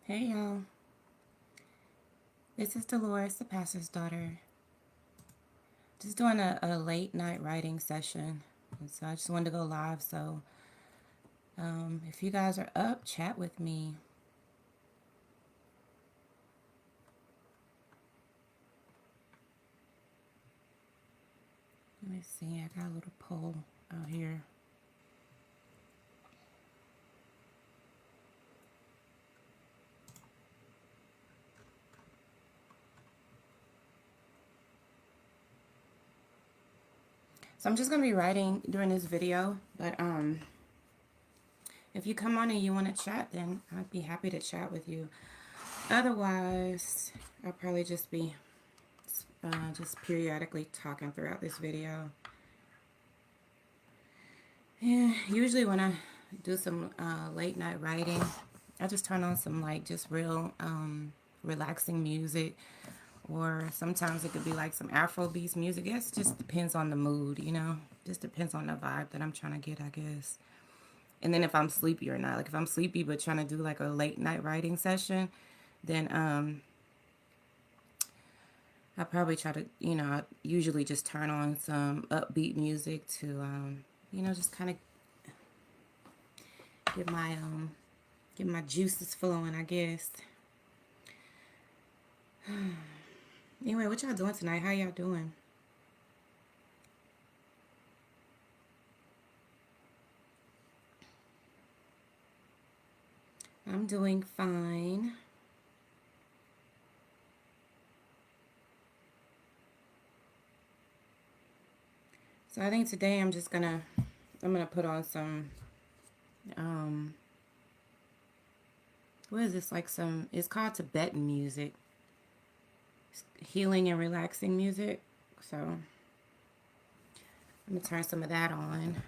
Hey y'all, this is Delores, the pastor's daughter. Just doing a late night writing session. And so I just wanted to go live. So if you guys are up, chat with me. Let me see, I got a little poll out here. So I'm just going to be writing during this video. But if you come on and you want to chat, then I'd be happy to chat with you. Otherwise, I'll probably just be just periodically talking throughout this video. Yeah, usually when I do some late night writing, I just turn on some like just real relaxing music, or sometimes it could be like some Afrobeats music. It just depends on the mood, you know. Just depends on the vibe that I'm trying to get, I guess. And then if I'm sleepy or not, like if I'm sleepy but trying to do like a late night writing session, then I probably try to, you know, I usually just turn on some upbeat music to you know, just kind of get my juices flowing, I guess. Anyway, what y'all doing tonight? How y'all doing? I'm doing fine. So I think today I'm gonna put on some what is this, like some, it's called Tibetan music. It's healing and relaxing music. So I'm gonna turn some of that on.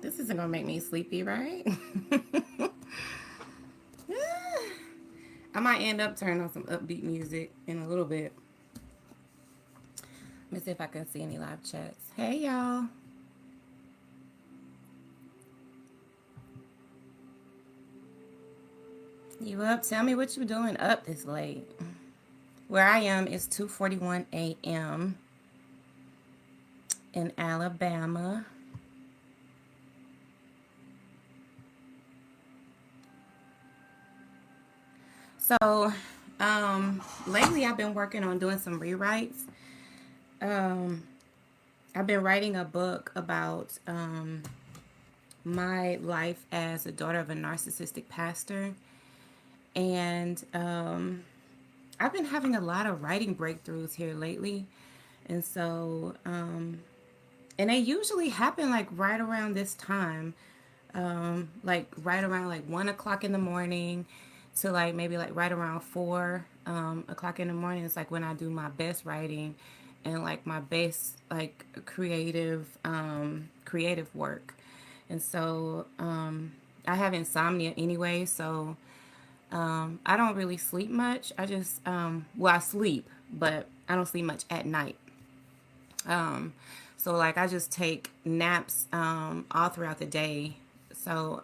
This isn't gonna make me sleepy, right? I might end up turning on some upbeat music in a little bit. Let me see if I can see any live chats. Hey y'all. You up? Tell me what you doing up this late. Where I am is 2:41 a.m. in Alabama. So, lately I've been working on doing some rewrites. I've been writing a book about my life as a daughter of a narcissistic pastor. And I've been having a lot of writing breakthroughs here lately. And so, and they usually happen like right around this time, like right around like 1 o'clock in the morning to like maybe like right around 4 o'clock in the morning. It's like when I do my best writing and like my best like creative work. And so I have insomnia anyway, so I don't really sleep much. I just well, I sleep, but I don't sleep much at night. So like I just take naps all throughout the day. So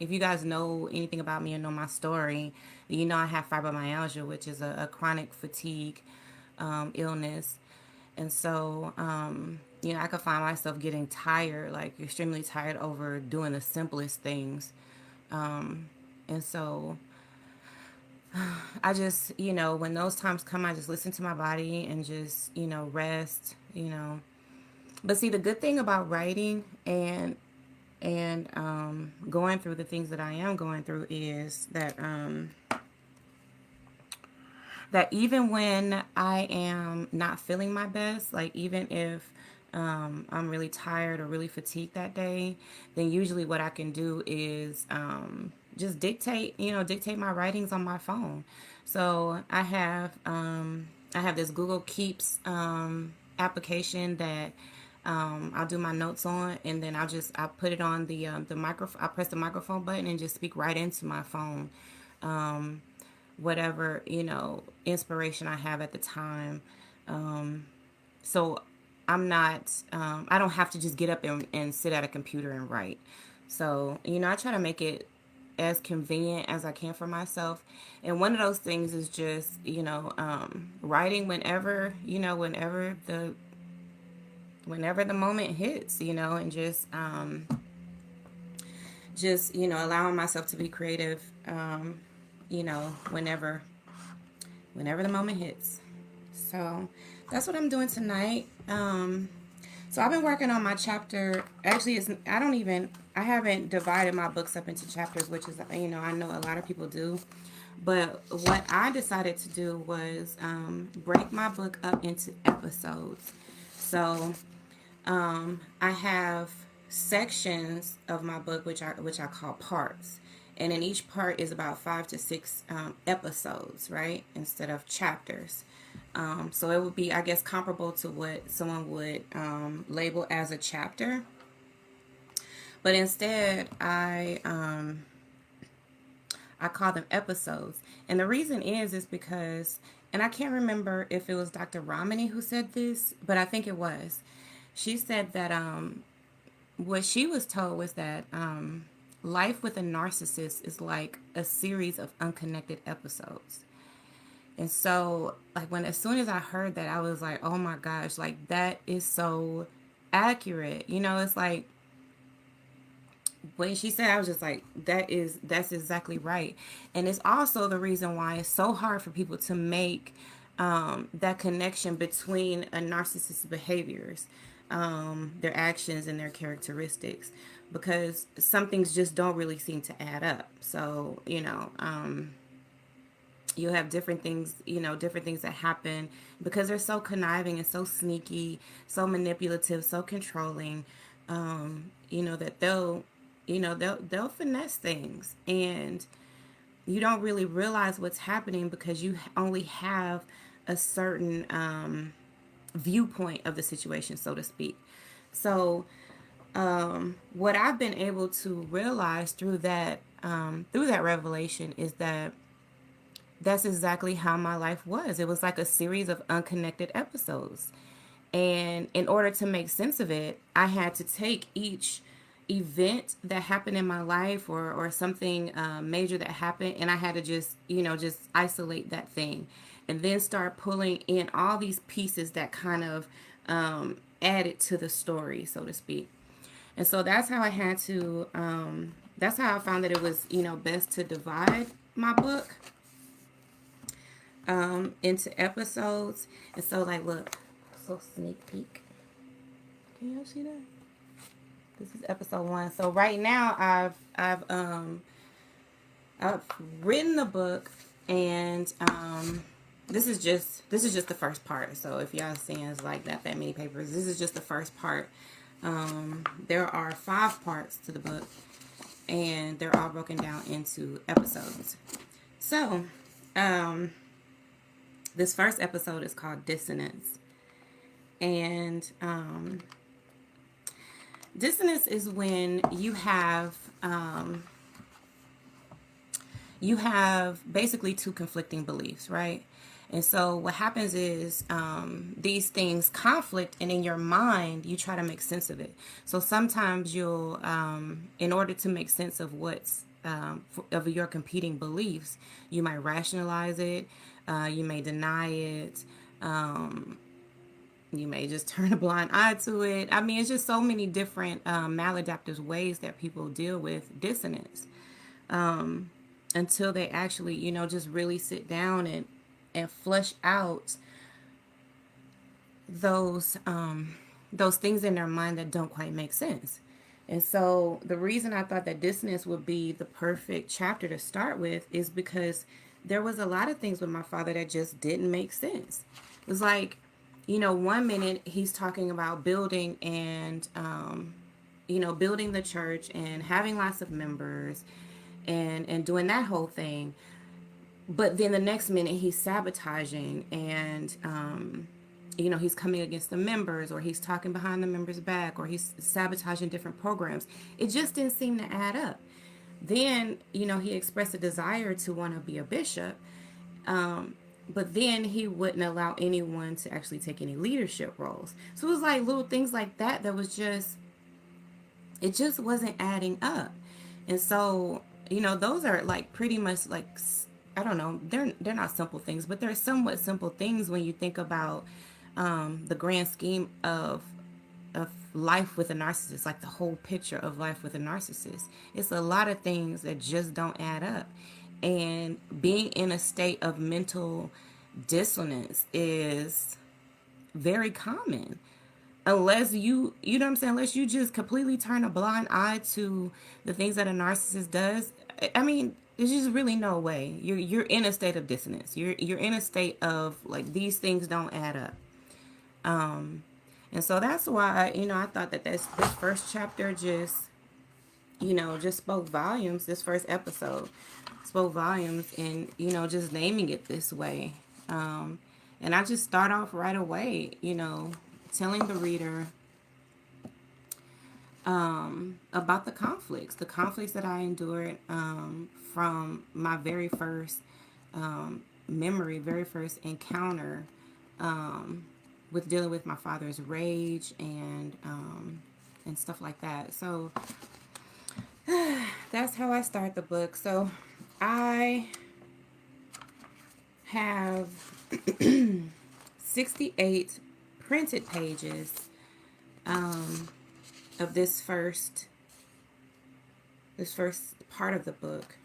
if you guys know anything about me and know my story, you know I have fibromyalgia, which is a chronic fatigue illness. And so, you know, I could find myself getting tired, like extremely tired over doing the simplest things. And so I just, you know, when those times come, I just listen to my body and just, you know, rest, you know. But see, the good thing about writing and going through the things that I am going through is that even when I am not feeling my best, like even if I'm really tired or really fatigued that day, then usually what I can do is just dictate my writings on my phone. So I have this Google Keeps application that I'll do my notes on, and then I'll put it on the microphone. I press the microphone button and just speak right into my phone. whatever, inspiration I have at the time. So I'm not, I don't have to just get up and sit at a computer and write. So, I try to make it as convenient as I can for myself. And one of those things is just, writing whenever the moment hits, and just, allowing myself to be creative, whenever the moment hits. So that's what I'm doing tonight. So I've been working on my chapter. Actually, I haven't divided my books up into chapters, which is, I know a lot of people do. But what I decided to do was break my book up into episodes. So I have sections of my book, which I call parts. And in each part is about 5 to 6 episodes, right? Instead of chapters. So it would be, I guess, comparable to what someone would label as a chapter. But instead, I call them episodes. And the reason is because, and I can't remember if it was Dr. Romani who said this, but I think it was. She said that what she was told was that life with a narcissist is like a series of unconnected episodes. And so, like, as soon as I heard that, I was like, oh my gosh, like, that is so accurate. It's like, when she said, I was just like, that's exactly right. And it's also the reason why it's so hard for people to make that connection between a narcissist's behaviors, their actions and their characteristics, because some things just don't really seem to add up. So, you have different things, that happen because they're so conniving and so sneaky, so manipulative, so controlling, that they'll finesse things, and you don't really realize what's happening because you only have a certain viewpoint of the situation, so to speak. So what I've been able to realize through that revelation is that that's exactly how my life was. It was like a series of unconnected episodes. And in order to make sense of it, I had to take each event that happened in my life, or something major that happened, and I had to just isolate that thing and then start pulling in all these pieces that kind of added to the story, so to speak. And so that's how I had to, that's how I found that it was, best to divide my book into episodes. And so, like, look, so sneak peek. Can y'all see that? This is episode 1. So right now I've written the book, and this is just the first part. So if y'all seeing it's like that many papers, this is just the first part. There are 5 parts to the book, and they're all broken down into episodes. So this first episode is called Dissonance. And dissonance is when you have basically 2 conflicting beliefs, right? And so what happens is these things conflict, and in your mind, you try to make sense of it. So sometimes you'll, in order to make sense of what's of your competing beliefs, you might rationalize it, you may deny it, you may just turn a blind eye to it. I mean, it's just so many different maladaptive ways that people deal with dissonance, until they actually, just really sit down and flesh out those things in their mind that don't quite make sense. And so the reason I thought that dissonance would be the perfect chapter to start with is because there was a lot of things with my father that just didn't make sense. It was like, one minute he's talking about building and, building the church and having lots of members and doing that whole thing. But then the next minute he's sabotaging and, he's coming against the members, or he's talking behind the members' back, or he's sabotaging different programs. It just didn't seem to add up. Then, he expressed a desire to want to be a bishop. But then he wouldn't allow anyone to actually take any leadership roles. So it was like little things like that that was just, it just wasn't adding up. And so, those are like pretty much like, I don't know, they're not simple things, but they're somewhat simple things when you think about the grand scheme of life with a narcissist, like the whole picture of life with a narcissist. It's a lot of things that just don't add up. And being in a state of mental dissonance is very common. Unless you know what I'm saying, unless you just completely turn a blind eye to the things that a narcissist does. I mean, there's just really no way. You're in a state of dissonance. You're in a state of like these things don't add up. And so that's why, I thought that this first chapter just, just spoke volumes. This first episode spoke volumes, and, just naming it this way. And I just start off right away, telling the reader about the conflicts that I endured from my very first memory, very first encounter with dealing with my father's rage and stuff like that. So that's how I start the book. So I have 68 printed pages of this first part of the book.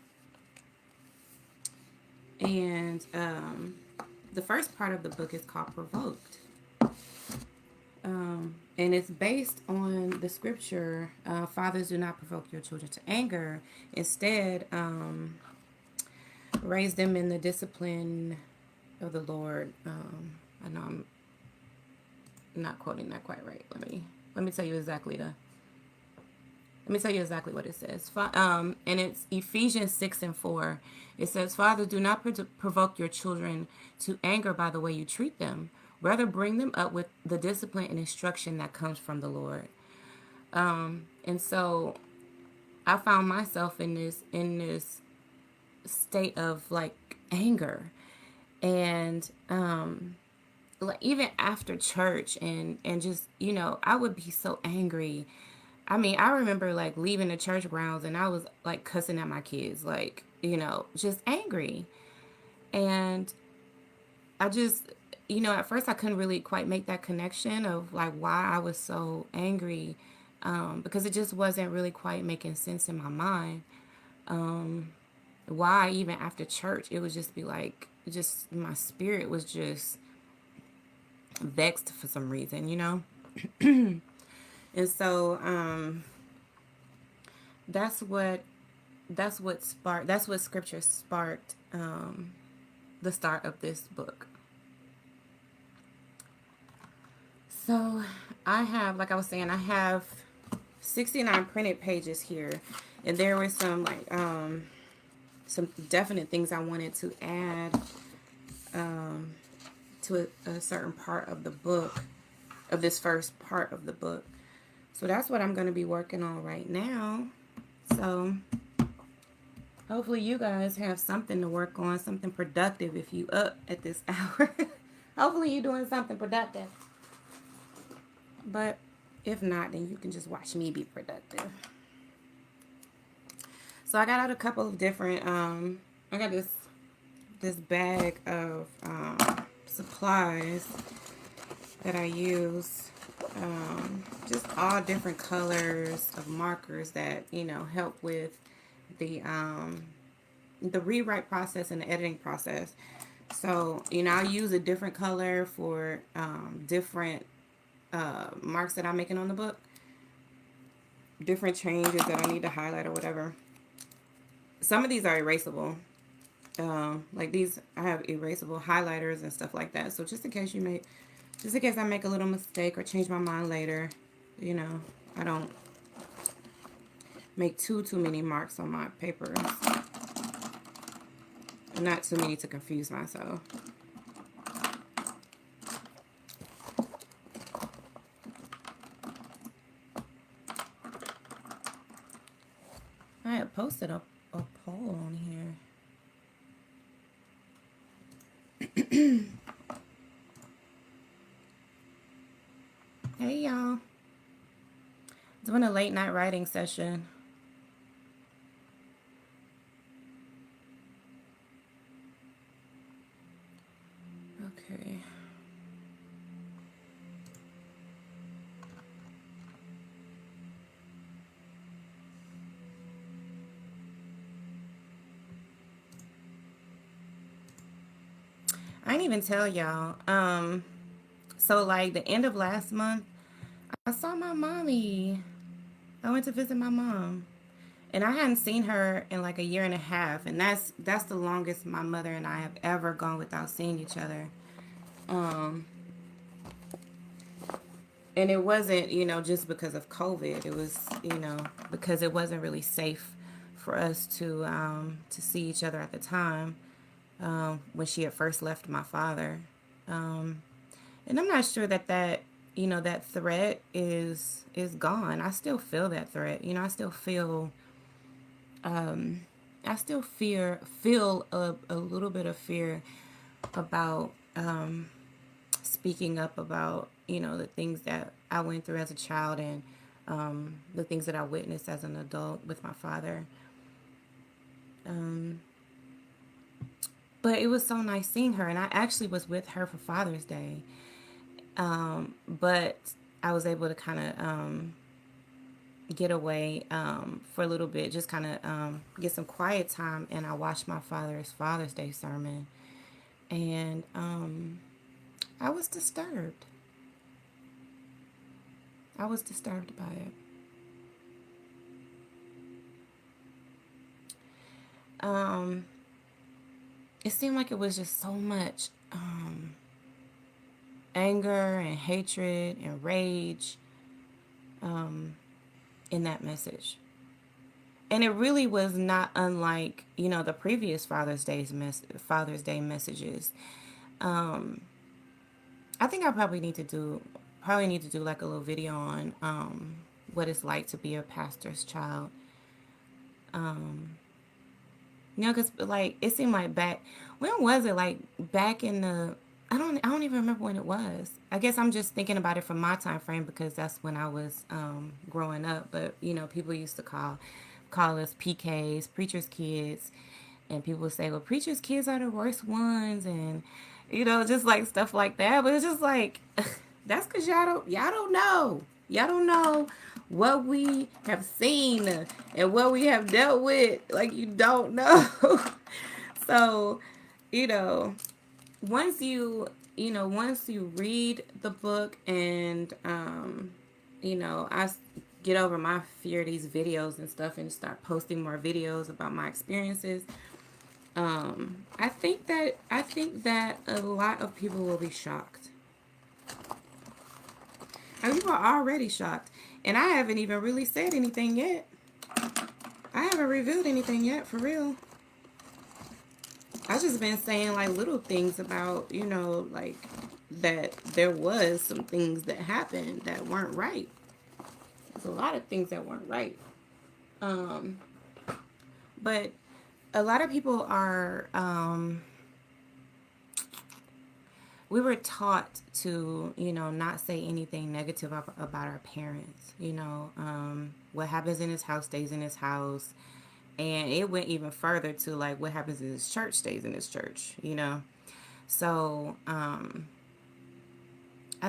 And the first part of the book is called Provoked. And it's based on the scripture, fathers, do not provoke your children to anger. Instead, raise them in the discipline of the Lord. I know I'm not quoting that quite right. Let me tell you exactly what it says. And it's Ephesians 6:4. It says, "Fathers, do not provoke your children to anger by the way you treat them. Rather, bring them up with the discipline and instruction that comes from the Lord." And so I found myself in this state of like anger, and like even after church and just I would be so angry. I mean, I remember like leaving the church grounds and I was like cussing at my kids, like just angry. And I just at first I couldn't really quite make that connection of like why I was so angry, because it just wasn't really quite making sense in my mind. Why even after church it would just be like, just my spirit was just vexed for some reason. And so that's what scripture sparked the start of this book. So I have, like I was saying, I have 69 printed pages here, and there were some like some definite things I wanted to add to a certain part of the book, of this first part of the book. So that's what I'm going to be working on right now. So hopefully you guys have something to work on, something productive if you up at this hour. Hopefully you're doing something productive. But if not, then you can just watch me be productive. So I got out a couple of different, I got this bag of supplies that I use. Just all different colors of markers that, help with the rewrite process and the editing process. So, I use a different color for different marks that I'm making on the book, different changes that I need to highlight or whatever. Some of these are erasable. Like these, I have erasable highlighters and stuff like that. So just in case I make a little mistake or change my mind later, I don't make too many marks on my papers. Not too many to confuse myself. I had posted a poll on here. Hey y'all. Doing a late night writing session. Okay. I didn't even tell y'all. So like the end of last month, I saw my mommy. I went to visit my mom. And I hadn't seen her in like a year and a half, and that's the longest my mother and I have ever gone without seeing each other. Um, and it wasn't, just because of COVID. It was, because it wasn't really safe for us to see each other at the time, when she had first left my father. Um, and I'm not sure that threat is gone. I still feel that threat. I still feel I still feel a little bit of fear about speaking up about the things that I went through as a child, and the things that I witnessed as an adult with my father. Um, but it was so nice seeing her, and I actually was with her for Father's Day. But I was able to kind of get away for a little bit, just kind of get some quiet time, and I watched my Father's Day sermon, and I was disturbed. I was disturbed by it. Um, it seemed like it was just so much anger and hatred and rage in that message. And it really was not unlike, the previous Father's Day messages. Um, I think I probably need to do like a little video on what it's like to be a pastor's child. Because like it seemed like when was it, like back in the I don't even remember when it was. I guess I'm just thinking about it from my time frame because that's when I was growing up. But people used to call us PKs, preachers' kids, and people would say, "Well, preachers' kids are the worst ones," and just like stuff like that. But it's just like that's because y'all don't know what we have seen and what we have dealt with. Like you don't know. So, you know, once you read the book, and I get over my fear of these videos and stuff and start posting more videos about my experiences. I think that a lot of people will be shocked. And people are already shocked. And I haven't even really said anything yet. I haven't revealed anything yet, for real. I've just been saying like little things about, like that there was some things that happened that weren't right. There's a lot of things that weren't right. Um, but a lot of people are, we were taught to, not say anything negative about our parents. What happens in his house stays in his house. And it went even further to like what happens in his church stays in his church. So I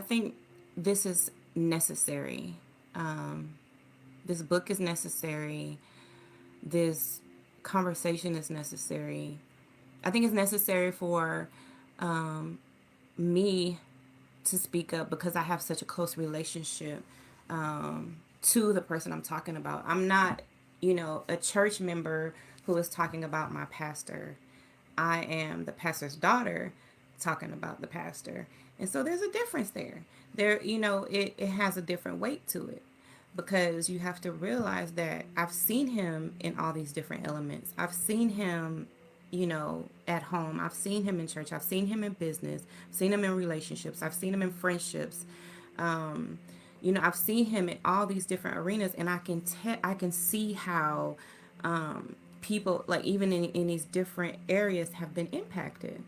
think this is necessary. This book is necessary. This conversation is necessary. I think it's necessary for me to speak up because I have such a close relationship to the person I'm talking about. I'm not, a church member who is talking about my pastor. I am the pastor's daughter talking about the pastor. And so there's a difference there. It has a different weight to it because you have to realize that I've seen him in all these different elements. I've seen him, at home. I've seen him in church. I've seen him in business. I've seen him in relationships. I've seen him in friendships. I've seen him in all these different arenas, and I can see how people, like even in these different areas, have been impacted.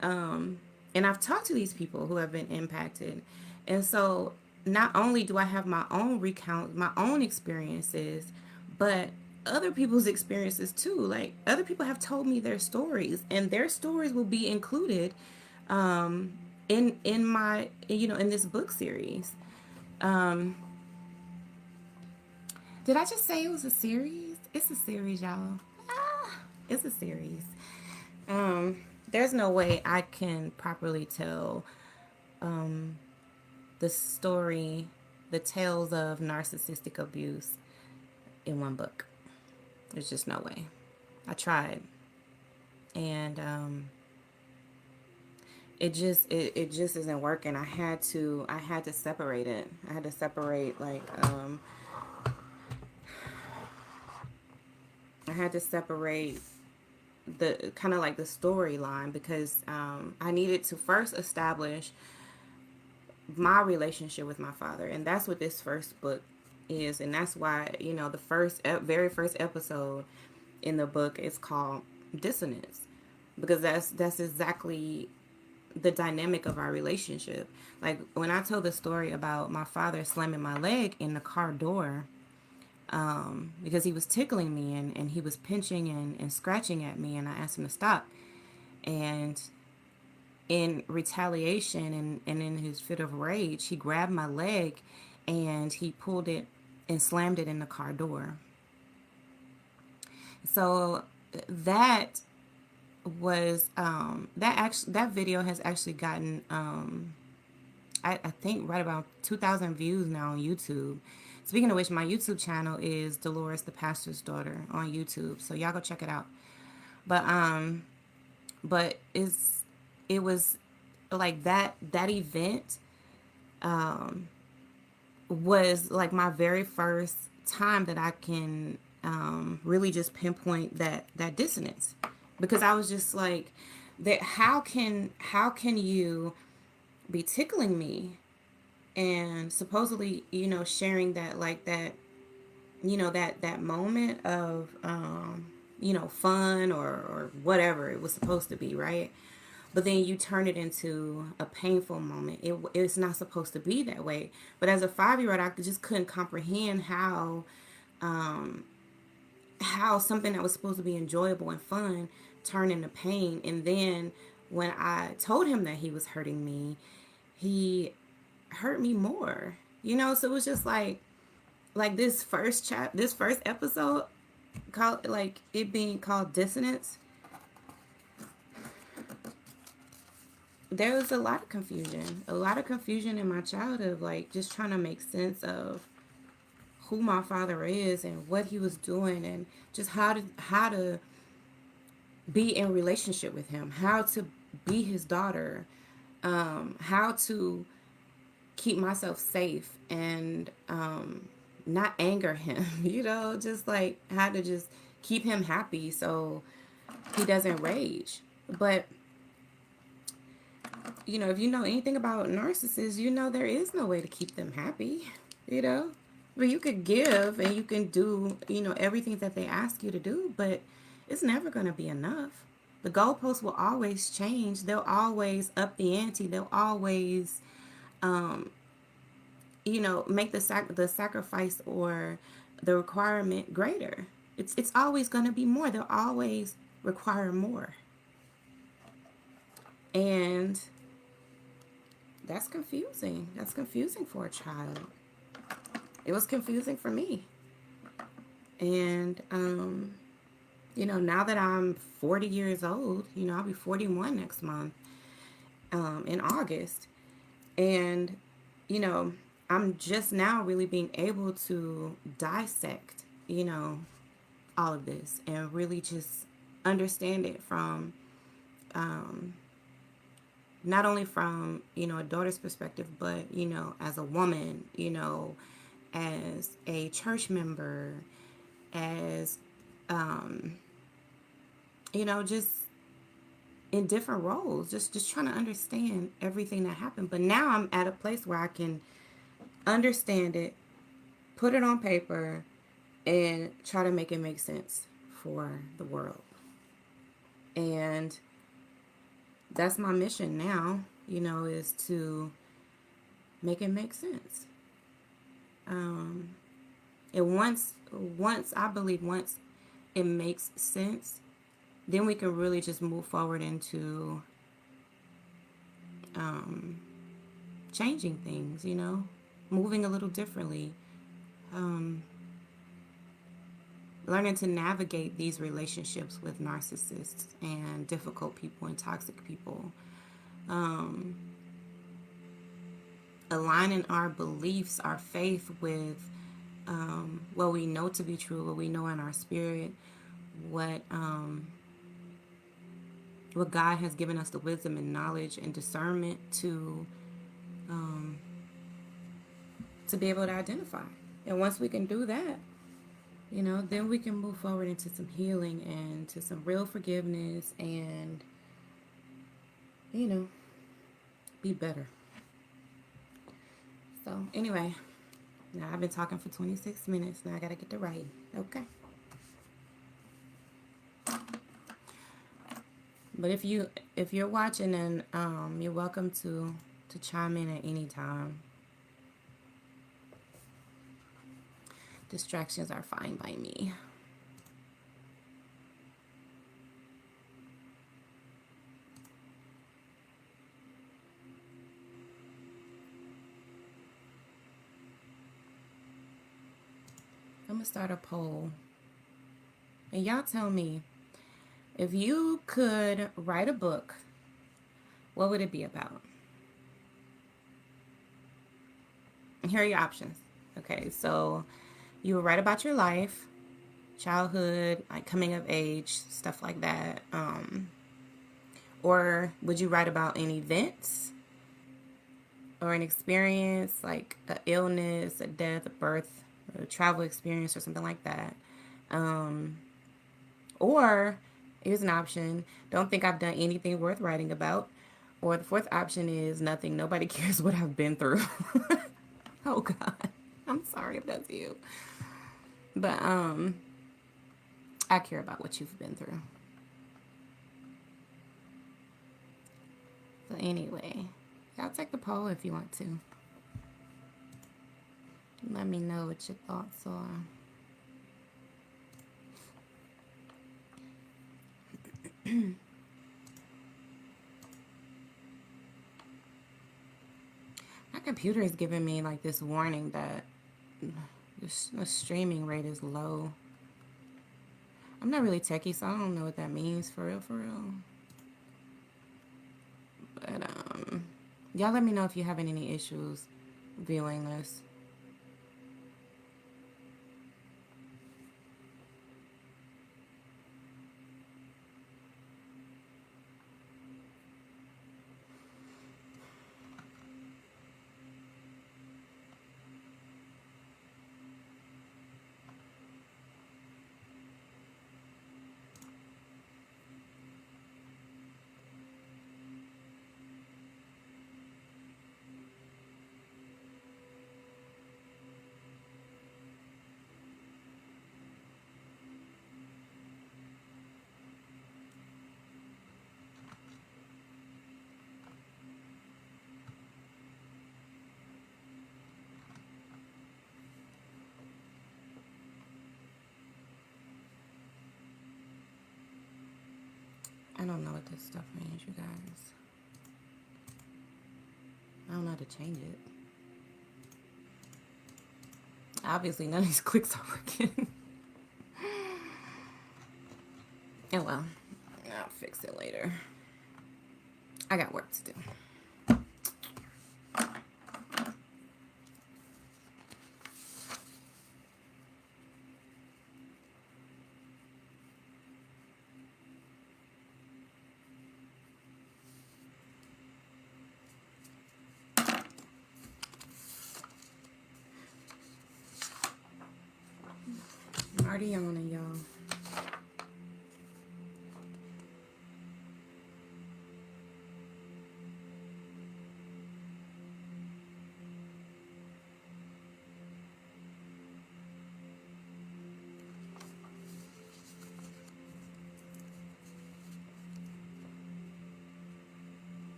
And I've talked to these people who have been impacted. And so not only do I have my own recount, my own experiences, but other people's experiences too. Like other people have told me their stories, and their stories will be included in my, in this book series. Did I just say it was a series? It's a series, y'all. It's a series. There's no way I can properly tell the story, the tales of narcissistic abuse in one book. There's just no way. I tried, and it just isn't working. I had to separate it. I had to separate I had to separate the kind of like the storyline, because I needed to first establish my relationship with my father, and that's what this first book is. And that's why, the very first episode in the book is called Dissonance, because that's exactly the dynamic of our relationship. Like when I told the story about my father slamming my leg in the car door, because he was tickling me, and he was pinching and scratching at me, and I asked him to stop. And in retaliation, and in his fit of rage, he grabbed my leg and he pulled it and slammed it in the car door. So that was that video has actually gotten I think right about 2,000 views now on YouTube. Speaking of which, my YouTube channel is Delores the Pastor's Daughter on YouTube, so y'all go check it out. But it was like that event was like my very first time that I can really just pinpoint that dissonance, because I was just like, that how can you be tickling me and supposedly, sharing that, like that, that moment of fun, or whatever it was supposed to be, right? But then you turn it into a painful moment. It's not supposed to be that way. But as a 5-year-old, I just couldn't comprehend how something that was supposed to be enjoyable and fun turned into pain. And then when I told him that he was hurting me, he hurt me more. So it was just like this first episode, called, like, it being called Dissonance. There was a lot of confusion in my childhood, like just trying to make sense of who my father is and what he was doing, and just how to be in relationship with him, how to be his daughter, how to keep myself safe, and not anger him, just like how to just keep him happy so he doesn't rage. But if you know anything about narcissists, there is no way to keep them happy, But you could give and you can do, everything that they ask you to do, but it's never going to be enough. The goalposts will always change. They'll always up the ante. They'll always, make the sacrifice or the requirement greater. It's always going to be more. They'll always require more. And that's confusing. That's confusing for a child. It was confusing for me. And, now that I'm 40 years old, I'll be 41 next month, in August. And, I'm just now really being able to dissect, all of this and really just understand it from, not only from, a daughter's perspective, but, as a woman, as a church member, as, just in different roles, just trying to understand everything that happened. But now I'm at a place where I can understand it, put it on paper, and try to make it make sense for the world. And that's my mission now, you know, is to make it make sense. Um, and once I believe once it makes sense, then we can really just move forward into um, changing things, you know, moving a little differently, um, learning to navigate these relationships with narcissists and difficult people and toxic people. Um, Aligning our beliefs, our faith with what we know to be true, what we know in our spirit, what what God has given us the wisdom and knowledge and discernment um, to be able to identify. And once we can do that, you know, then we can move forward into some healing and to some real forgiveness and, you know, be better. So, anyway, now I've been talking for 26 minutes. Now I got to get to writing. Okay. But if you're watching, and you're welcome to chime in at any time. Distractions are fine by me. I'm gonna start a poll, and y'all tell me, if you could write a book, what would it be about? And here are your options. Okay, so you would write about your life, childhood, like coming of age, stuff like that. Or would you write about an event or an experience, like an illness, a death, a birth, a travel experience, or something like that? Or here's an option: don't think I've done anything worth writing about. Or the fourth option is nothing. Nobody cares what I've been through. Oh God, I'm sorry if that's you, but I care about what you've been through. So anyway, y'all take the poll if you want to. Let me know what your thoughts are. My computer is giving me like this warning that the streaming rate is low. I'm not really techie, so I don't know what that means for real, for real. But y'all let me know if you're having any issues viewing this. I don't know what this stuff means, you guys. I don't know how to change it. Obviously, none of these clicks are working. Oh well, I'll fix it later. I got work to do. I'm already yawning, y'all.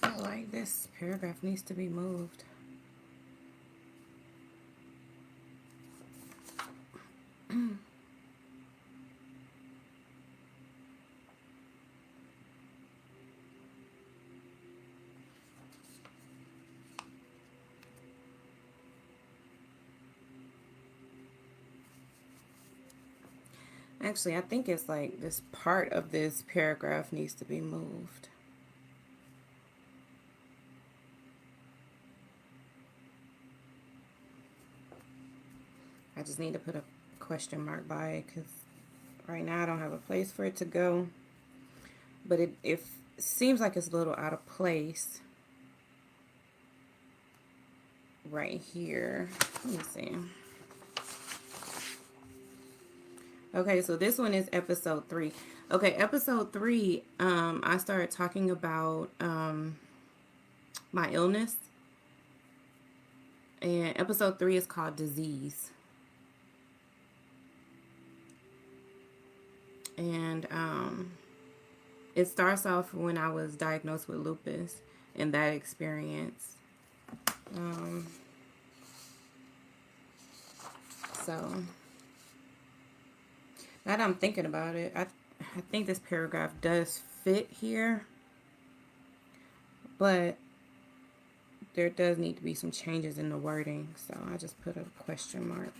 I feel like this paragraph needs to be moved. Actually, I think it's like this part of this paragraph needs to be moved. I just need to put a question mark by it because right now I don't have a place for it to go. But it seems like it's a little out of place right here. Let me see. Okay, so this one is episode 3. Okay, episode 3, I started talking about my illness. And episode 3 is called Disease. And it starts off when I was diagnosed with lupus and that experience. So now that I'm thinking about it, I think this paragraph does fit here, but there does need to be some changes in the wording, so I just put a question mark.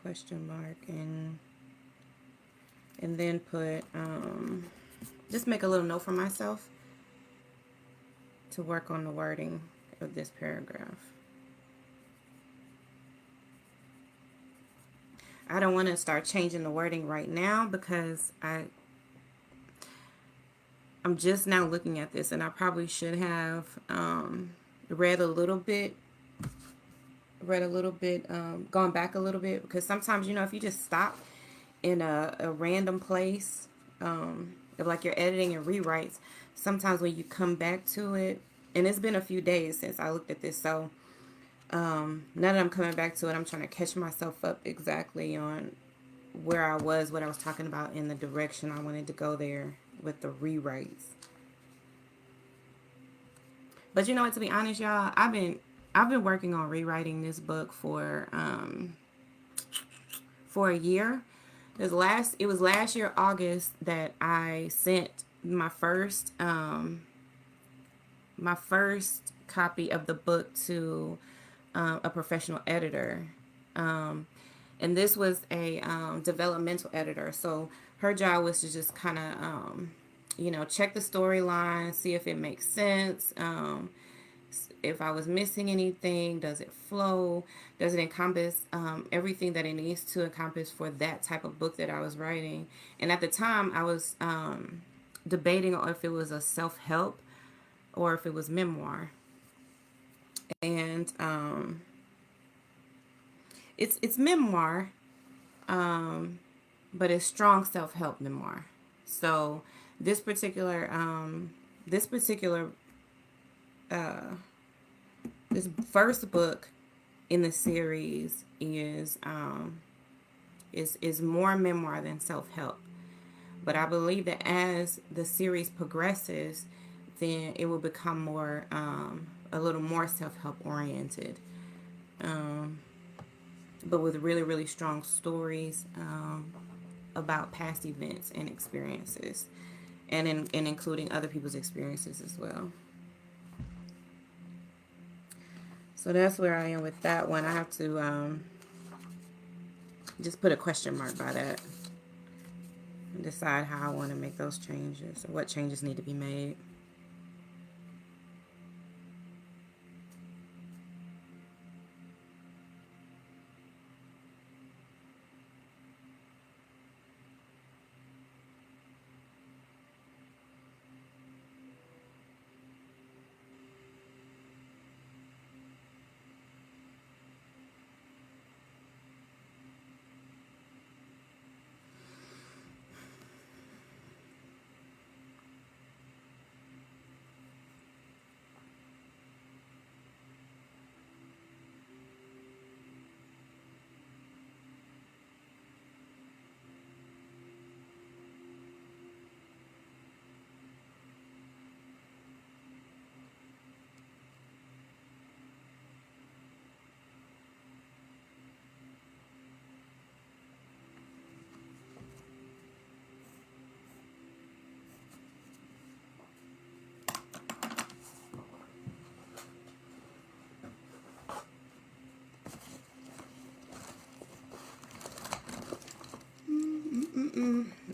Question mark and then put just make a little note for myself to work on the wording of this paragraph. I don't want to start changing the wording right now because I'm just now looking at this, and I probably should have read a little bit, gone back a little bit, because sometimes, you know, if you just stop in a random place, like you're editing and rewrites, sometimes when you come back to it, and it's been a few days since I looked at this, so now that I'm coming back to it, I'm trying to catch myself up exactly on where I was, what I was talking about, in the direction I wanted to go there with the rewrites. But you know what, to be honest, y'all, I've been working on rewriting this book for a year. It was last year August that I sent my first copy of the book to a professional editor, and this was a developmental editor. So her job was to just kind of check the storyline, see if it makes sense, if I was missing anything, does it flow, does it encompass everything that it needs to encompass for that type of book that I was writing. And at the time I was debating on if it was a self-help or if it was memoir. And it's memoir, but it's strong self-help memoir. So this particular this first book in the series is more memoir than self-help. But I believe that as the series progresses, then it will become more, a little more self help oriented, um, but with really, really strong stories about past events and experiences, and including other people's experiences as well. So that's where I am with that one. I have to just put a question mark by that and decide how I want to make those changes, or what changes need to be made.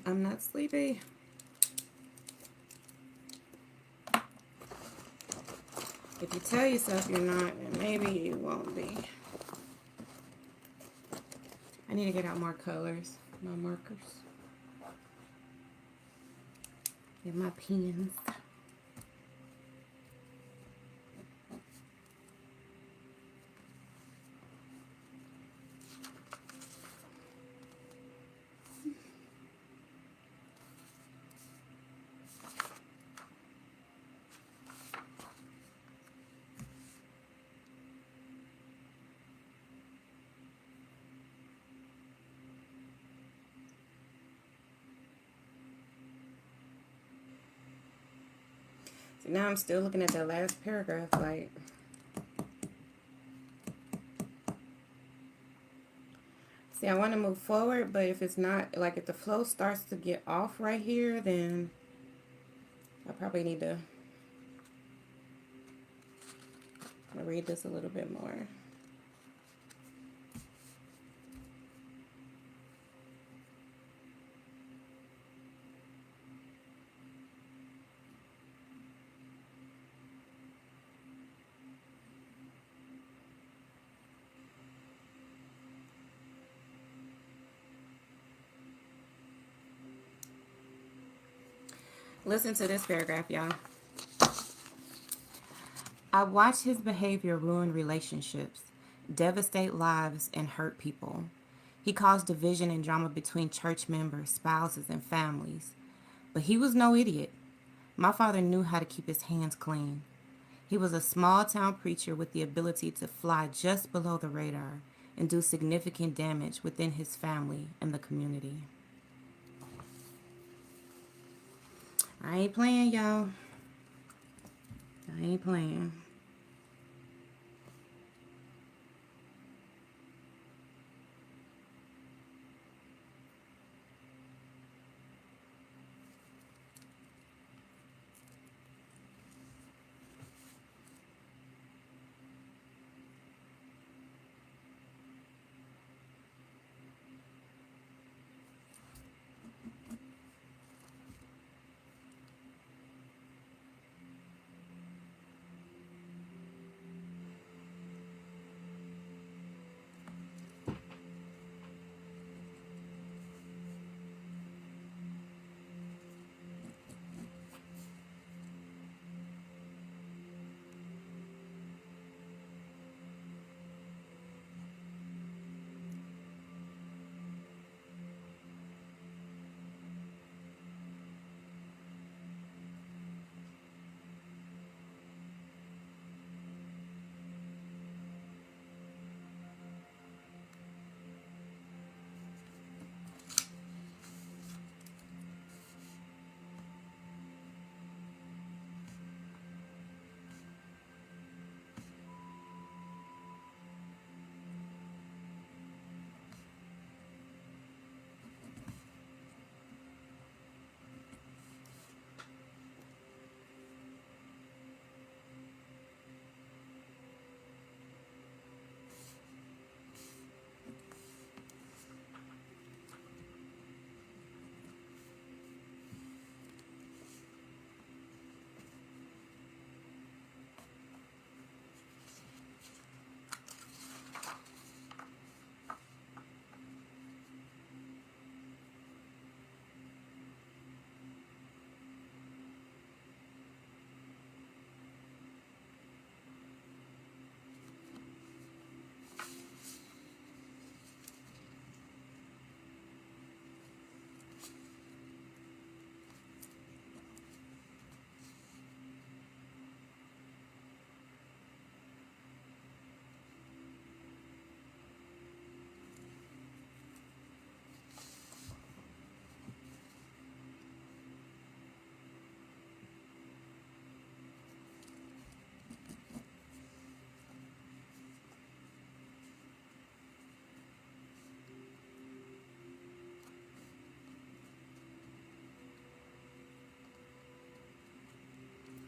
I'm not sleepy. If you tell yourself you're not, then maybe you won't be. I need to get out more colors, my markers, and my pens. So now I'm still looking at that last paragraph, like, see, I want to move forward, but if it's not, like, if the flow starts to get off right here, then I probably need to read this a little bit more. Listen to this paragraph, y'all. I watched his behavior ruin relationships, devastate lives, and hurt people. He caused division and drama between church members, spouses, and families. But he was no idiot. My father knew how to keep his hands clean. He was a small town preacher with the ability to fly just below the radar and do significant damage within his family and the community. I ain't playing, y'all. I ain't playing.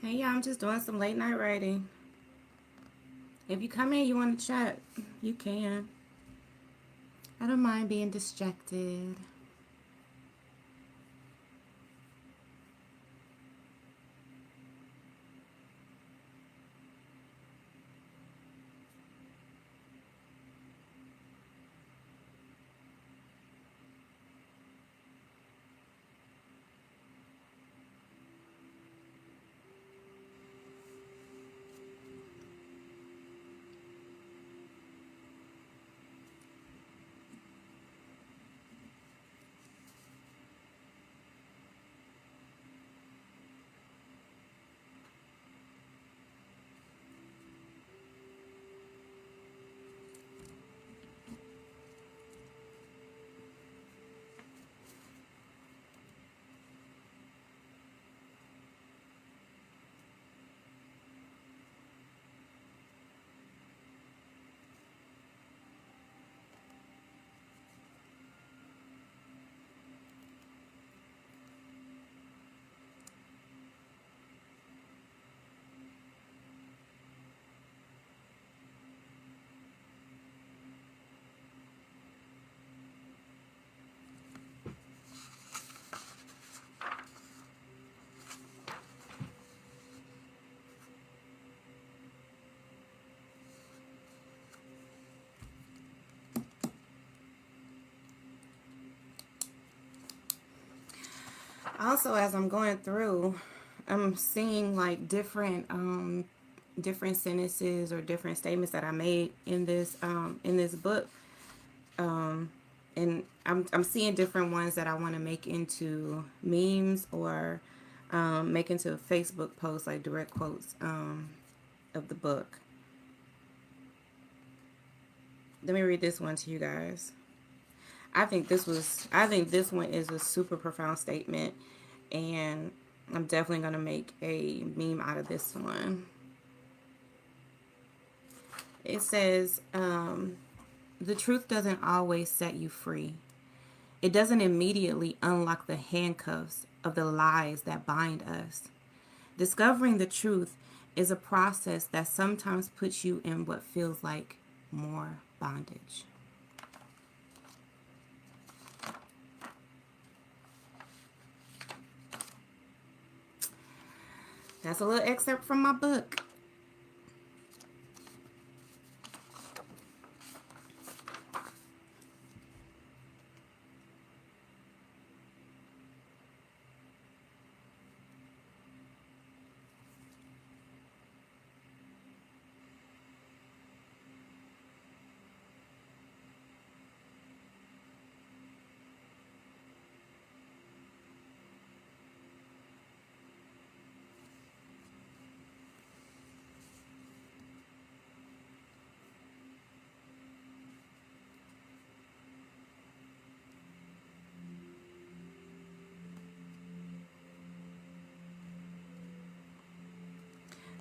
Hey, y'all, I'm just doing some late night writing. If you come in, you want to chat, you can. I don't mind being distracted. Also, as I'm going through, I'm seeing like different sentences or different statements that I made in this book, and I'm seeing different ones that I want to make into memes or make into Facebook posts, like direct quotes of the book. Let me read this one to you guys. I think this one is a super profound statement, and I'm definitely gonna make a meme out of this one. It says, the truth doesn't always set you free. It doesn't immediately unlock the handcuffs of the lies that bind us. Discovering the truth is a process that sometimes puts you in what feels like more bondage. That's a little excerpt from my book.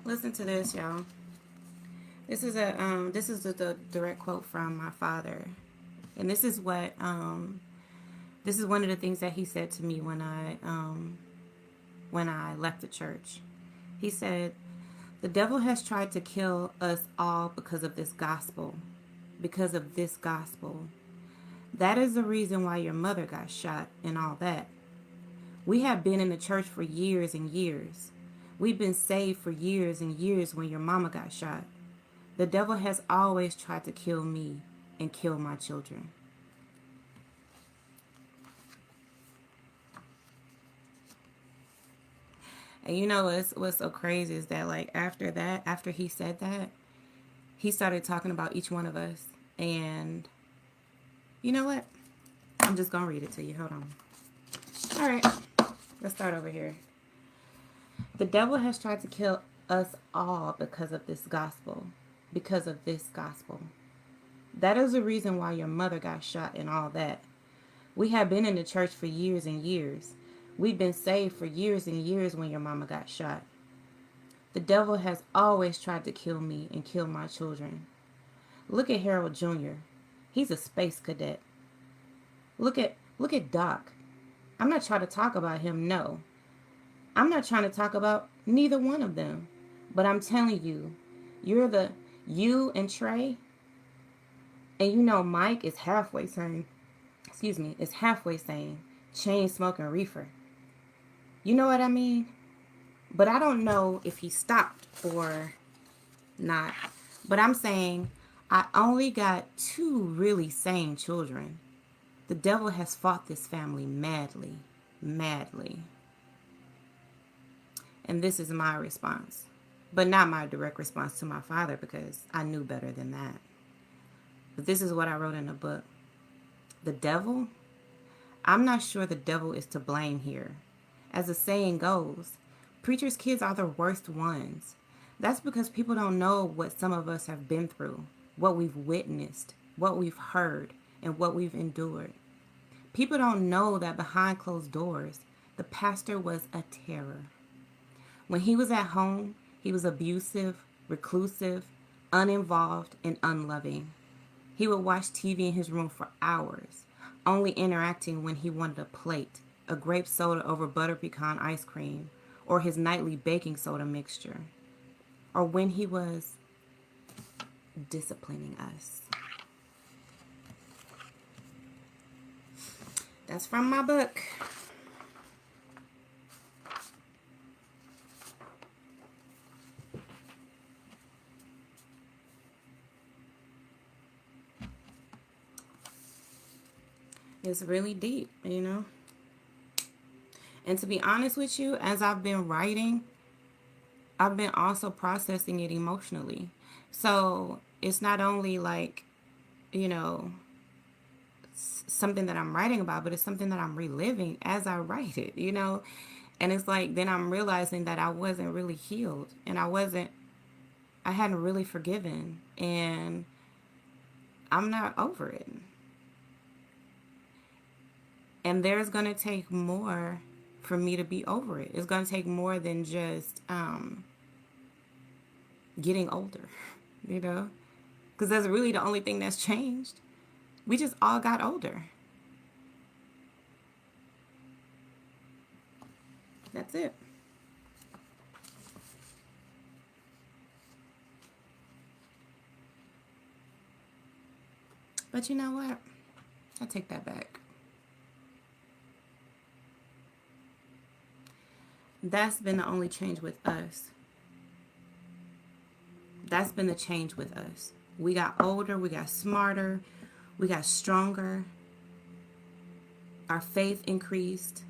Listen to this, y'all. This is the direct quote from my father, and this is one of the things that he said to me when I left the church. He said, "The devil has tried to kill us all because of this gospel, because of this gospel. That is the reason why your mother got shot and all that. We have been in the church for years and years. We've been saved for years and years when your mama got shot. The devil has always tried to kill me and kill my children." And you know what's so crazy is that, like, after he said that, he started talking about each one of us. And you know what? I'm just gonna read it to you. Hold on. All right, let's start over here. The devil has tried to kill us all because of this gospel. Because of this gospel. That is the reason why your mother got shot and all that. We have been in the church for years and years. We've been saved for years and years when your mama got shot. The devil has always tried to kill me and kill my children. Look at Harold Jr. He's a space cadet. Look at Doc. I'm not trying to talk about him, no. I'm not trying to talk about neither one of them. But I'm telling you, you're the you and Trey, and you know Mike is halfway saying, excuse me, is halfway saying chain smoking reefer. You know what I mean? But I don't know if he stopped or not. But I'm saying I only got two really sane children. The devil has fought this family madly, madly. And this is my response. But not my direct response to my father because I knew better than that. But this is what I wrote in the book. The devil? I'm not sure the devil is to blame here. As the saying goes, preachers' kids are the worst ones. That's because people don't know what some of us have been through, what we've witnessed, what we've heard, and what we've endured. People don't know that behind closed doors, the pastor was a terror. When he was at home, he was abusive, reclusive, uninvolved, and unloving. He would watch TV in his room for hours, only interacting when he wanted a plate, a grape soda over butter pecan ice cream, or his nightly baking soda mixture, or when he was disciplining us. That's from my book. It's really deep, you know? And to be honest with you, as I've been writing, I've been also processing it emotionally. So it's not only like, you know, something that I'm writing about, but it's something that I'm reliving as I write it, you know? And it's like, then I'm realizing that I wasn't really healed and I hadn't really forgiven and I'm not over it. And there's going to take more for me to be over it. It's going to take more than just getting older, you know? Because that's really the only thing that's changed. We just all got older. That's it. But you know what? I take that back. That's been the only change with us. That's been the change with us. We got older, we got smarter, we got stronger. Our faith increased.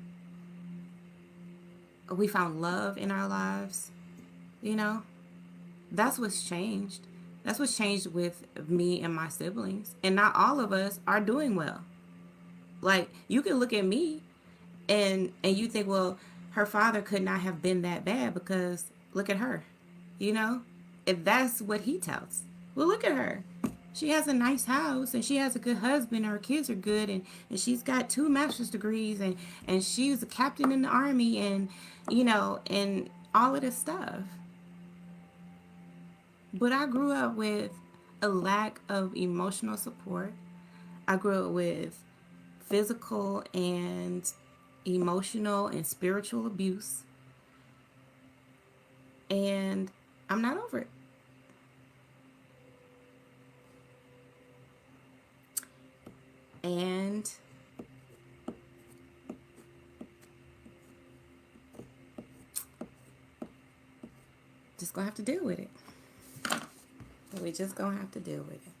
We found love in our lives. You know, that's what's changed. That's what's changed with me and my siblings. And not all of us are doing well. Like, you can look at me and you think, well, her father could not have been that bad because look at her. You know, if that's what he tells. Well, look at her. She has a nice house and she has a good husband. Her kids are good and she's got 2 master's degrees and she's a captain in the army and, you know, and all of this stuff. But I grew up with a lack of emotional support. I grew up with physical and emotional and spiritual abuse. And I'm not over it. And just gonna have to deal with it. We just gonna have to deal with it.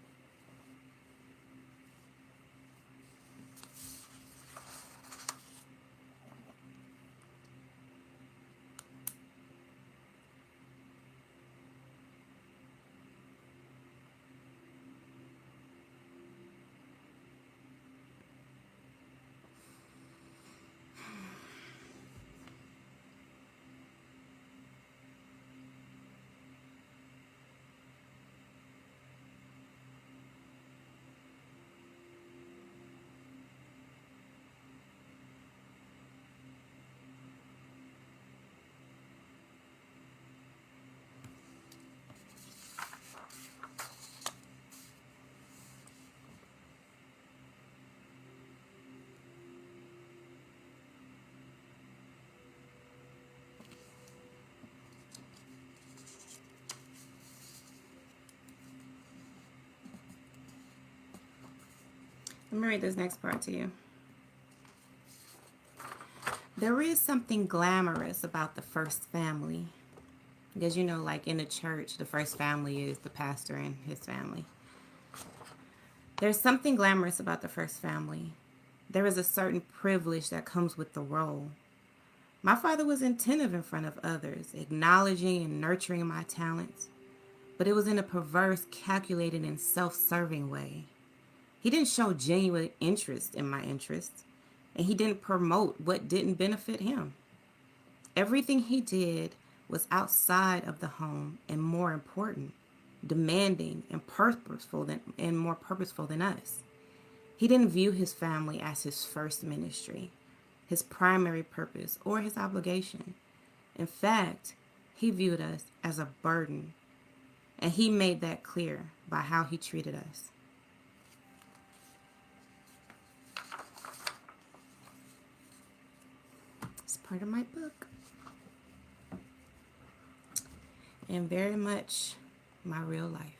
Let me read this next part to you. There is something glamorous about the first family. Because you know, like in the church, the first family is the pastor and his family. There's something glamorous about the first family. There is a certain privilege that comes with the role. My father was attentive in front of others, acknowledging and nurturing my talents, but it was in a perverse, calculated, and self-serving way. He didn't show genuine interest in my interests, and he didn't promote what didn't benefit him. Everything he did was outside of the home and more important, demanding and more purposeful than us. He didn't view his family as his first ministry, his primary purpose, or his obligation. In fact, he viewed us as a burden, and he made that clear by how he treated us. It's part of my book, and very much my real life.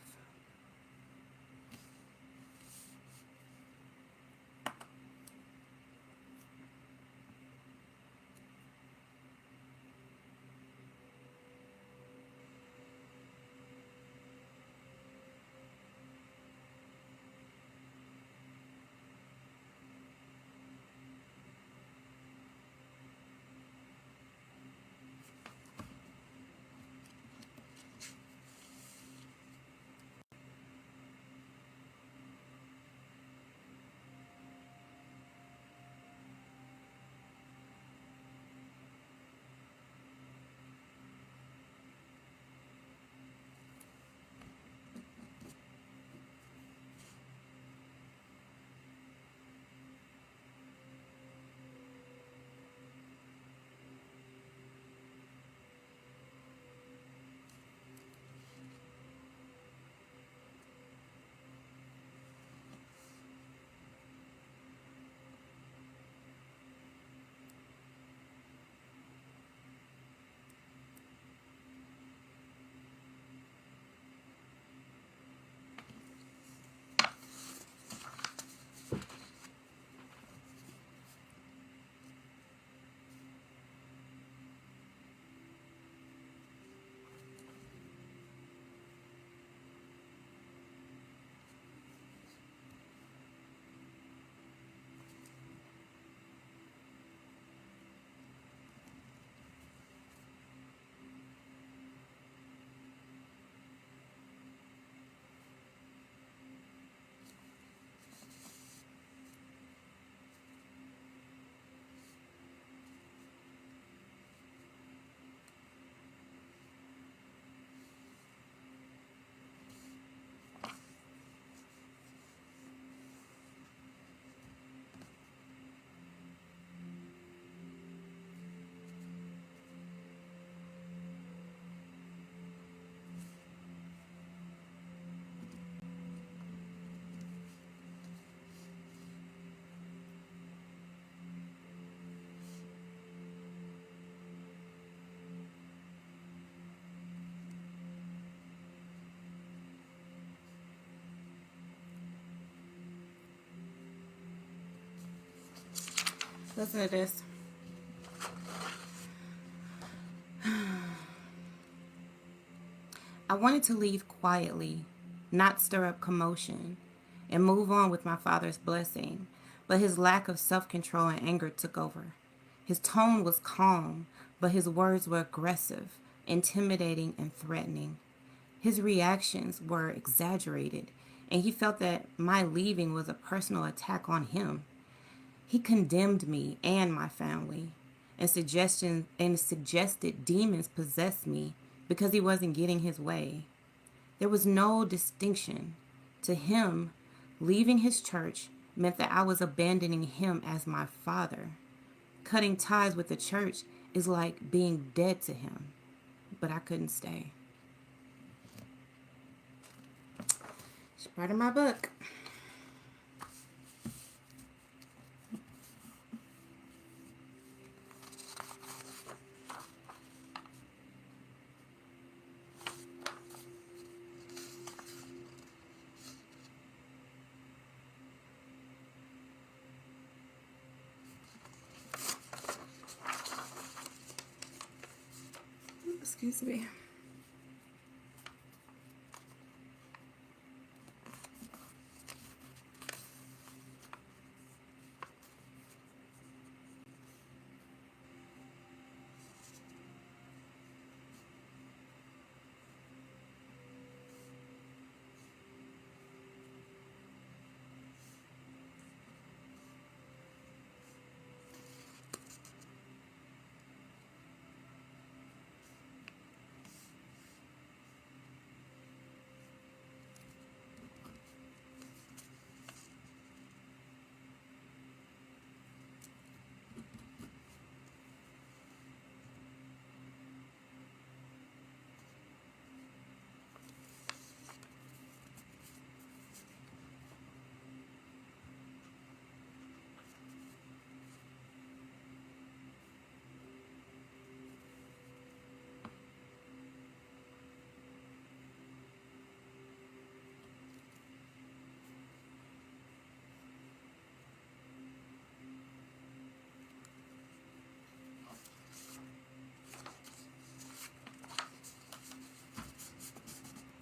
Listen to this. I wanted to leave quietly, not stir up commotion, and move on with my father's blessing, but his lack of self-control and anger took over. His tone was calm, but his words were aggressive, intimidating, and threatening. His reactions were exaggerated, and he felt that my leaving was a personal attack on him. He condemned me and my family, and suggested demons possessed me because he wasn't getting his way. There was no distinction. To him, leaving his church meant that I was abandoning him as my father. Cutting ties with the church is like being dead to him, but I couldn't stay. It's part of my book. Excuse me.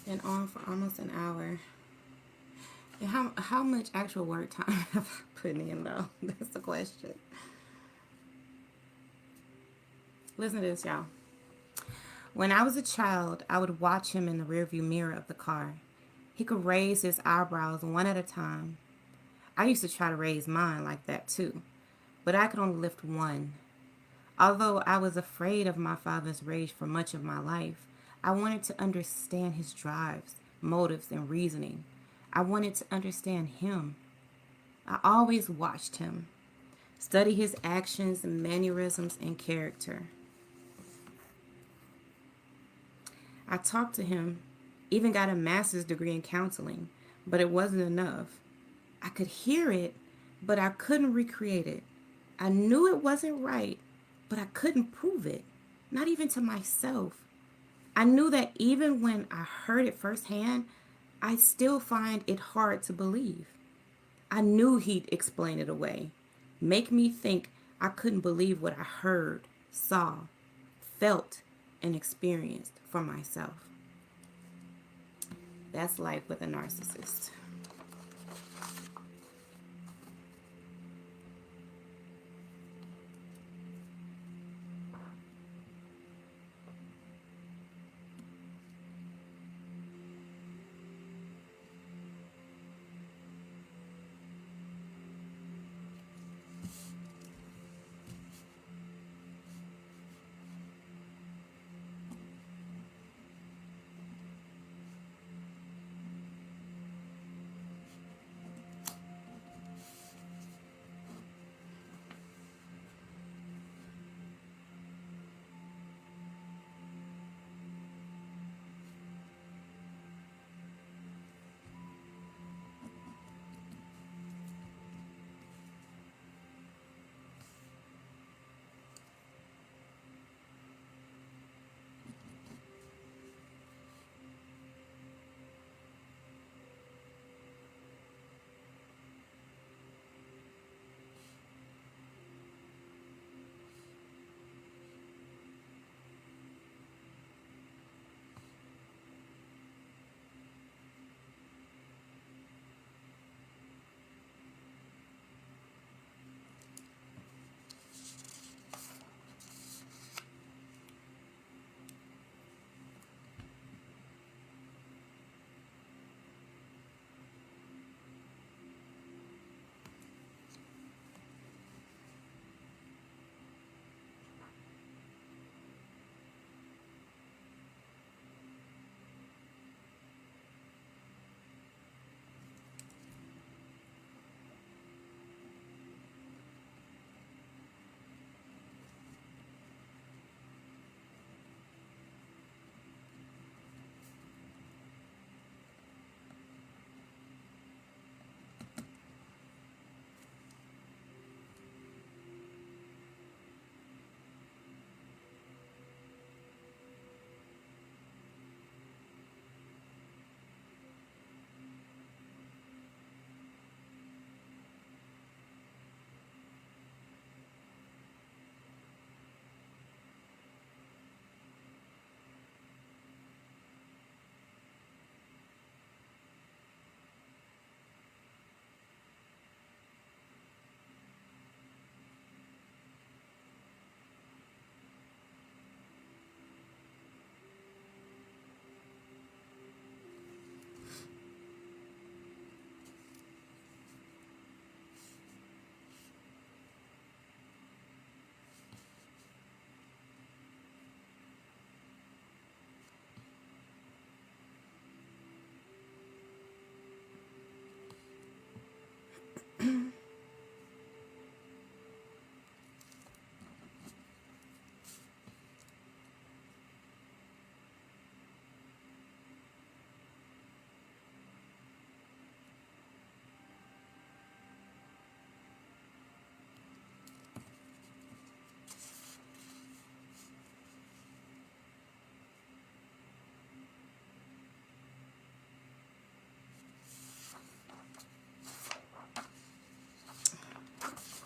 Been on for almost an hour. And how much actual work time have I put in though? That's the question. Listen to this, y'all. When I was a child, I would watch him in the rearview mirror of the car. He could raise his eyebrows one at a time. I used to try to raise mine like that too, but I could only lift one. Although I was afraid of my father's rage for much of my life, I wanted to understand his drives, motives, and reasoning. I wanted to understand him. I always watched him, study his actions, mannerisms, and character. I talked to him, even got a master's degree in counseling, but it wasn't enough. I could hear it, but I couldn't recreate it. I knew it wasn't right, but I couldn't prove it, not even to myself. I knew that even when I heard it firsthand, I still find it hard to believe. I knew he'd explain it away, make me think I couldn't believe what I heard, saw, felt, and experienced for myself. That's life with a narcissist.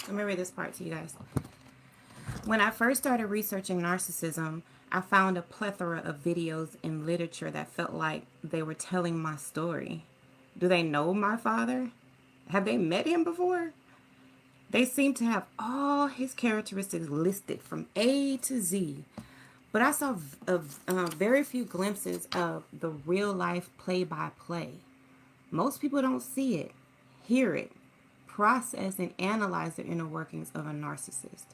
Let me read this part to you guys. When I first started researching narcissism, I found a plethora of videos and literature that felt like they were telling my story. Do they know my father? Have they met him before? They seem to have all his characteristics listed from A to Z. But I saw very few glimpses of the real life play by play. Most people don't see it, hear it, process, and analyze the inner workings of a narcissist.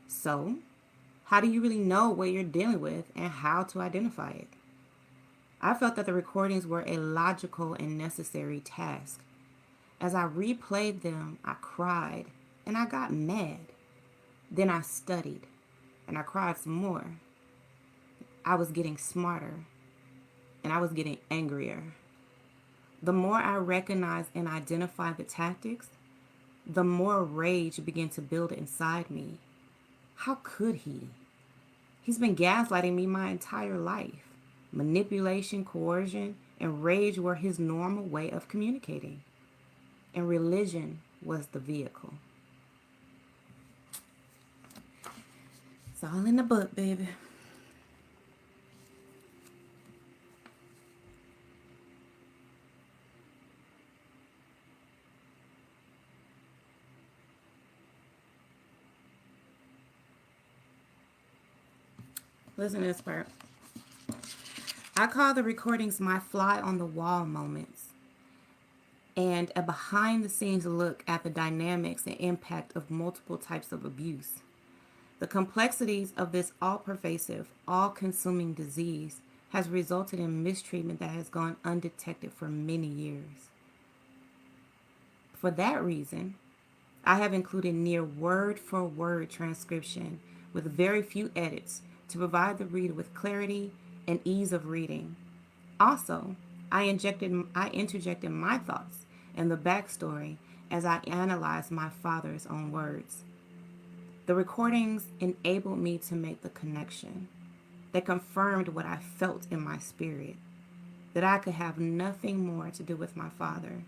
So, how do you really know what you're dealing with and how to identify it? I felt that the recordings were a logical and necessary task. As I replayed them, I cried and I got mad. Then I studied and I cried some more. I was getting smarter and I was getting angrier. The more I recognized and identified the tactics, the more rage began to build inside me. How could he? He's been gaslighting me my entire life. Manipulation, coercion, and rage were his normal way of communicating. And religion was the vehicle. It's all in the book, baby. Listen to this part. I call the recordings my fly on the wall moments and a behind the scenes look at the dynamics and impact of multiple types of abuse. The complexities of this all-pervasive, all-consuming disease has resulted in mistreatment that has gone undetected for many years. For that reason, I have included near word-for-word transcription with very few edits to provide the reader with clarity and ease of reading. Also, I interjected my thoughts and the backstory as I analyzed my father's own words. The recordings enabled me to make the connection. They confirmed what I felt in my spirit, that I could have nothing more to do with my father,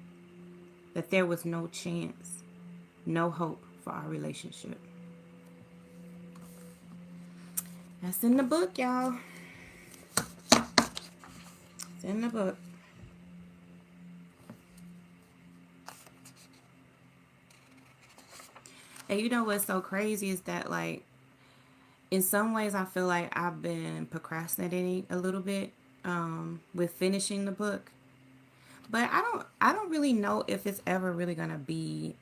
that there was no chance, no hope for our relationship. That's in the book, y'all. It's in the book. And you know what's so crazy is that, like, in some ways I feel like I've been procrastinating a little bit with finishing the book. But I don't really know if it's ever really gonna be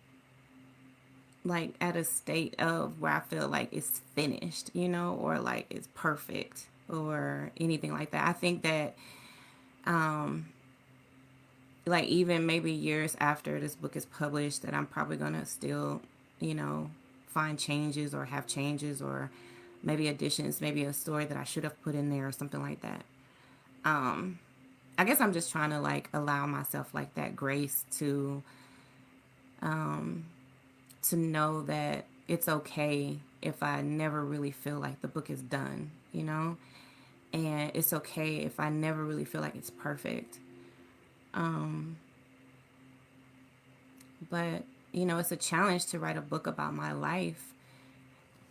like at a state of where I feel like it's finished, you know, or like it's perfect or anything like that. I think that like even maybe years after this book is published that I'm probably gonna still, you know, find changes or have changes or maybe additions, maybe a story that I should have put in there or something like that. I guess I'm just trying to like allow myself like that grace to know that it's okay if I never really feel like the book is done, you know? And it's okay if I never really feel like it's perfect. But, you know, it's a challenge to write a book about my life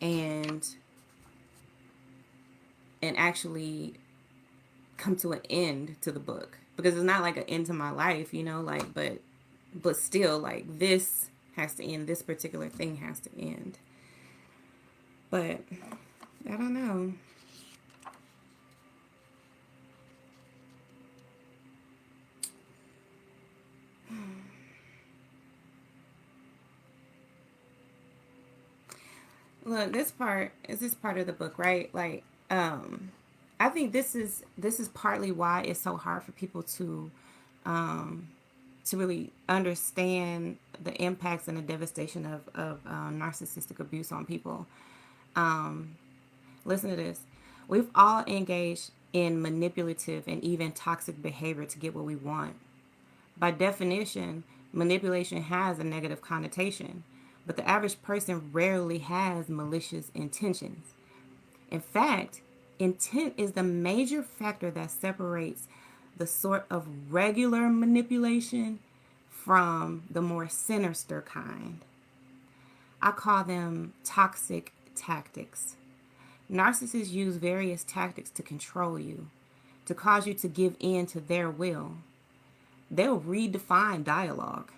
and actually come to an end to the book, because it's not like an end to my life, you know, like, but still, like, this has to end. This particular thing has to end. But I don't know. Look, this part is part of the book, right? Like, I think this is partly why it's so hard for people to really understand the impacts and the devastation of narcissistic abuse on people. Listen to this. We've all engaged in manipulative and even toxic behavior to get what we want. By definition, manipulation has a negative connotation, but the average person rarely has malicious intentions. In fact, intent is the major factor that separates the sort of regular manipulation from the more sinister kind. I call them toxic tactics. Narcissists use various tactics to control you, to cause you to give in to their will. They'll redefine dialogue.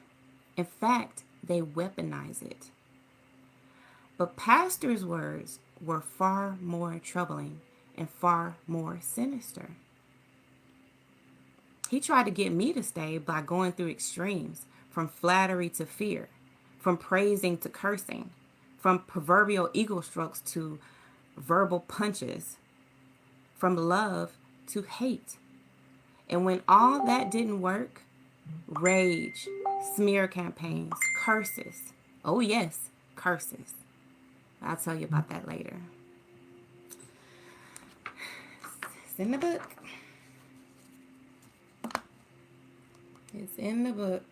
In fact, they weaponize it. But Pastor's words were far more troubling and far more sinister. He tried to get me to stay by going through extremes, from flattery to fear, from praising to cursing, from proverbial ego strokes to verbal punches, from love to hate. And when all that didn't work, rage, smear campaigns, curses. Oh, yes, curses. I'll tell you about that later. It's in the book. It's in the book.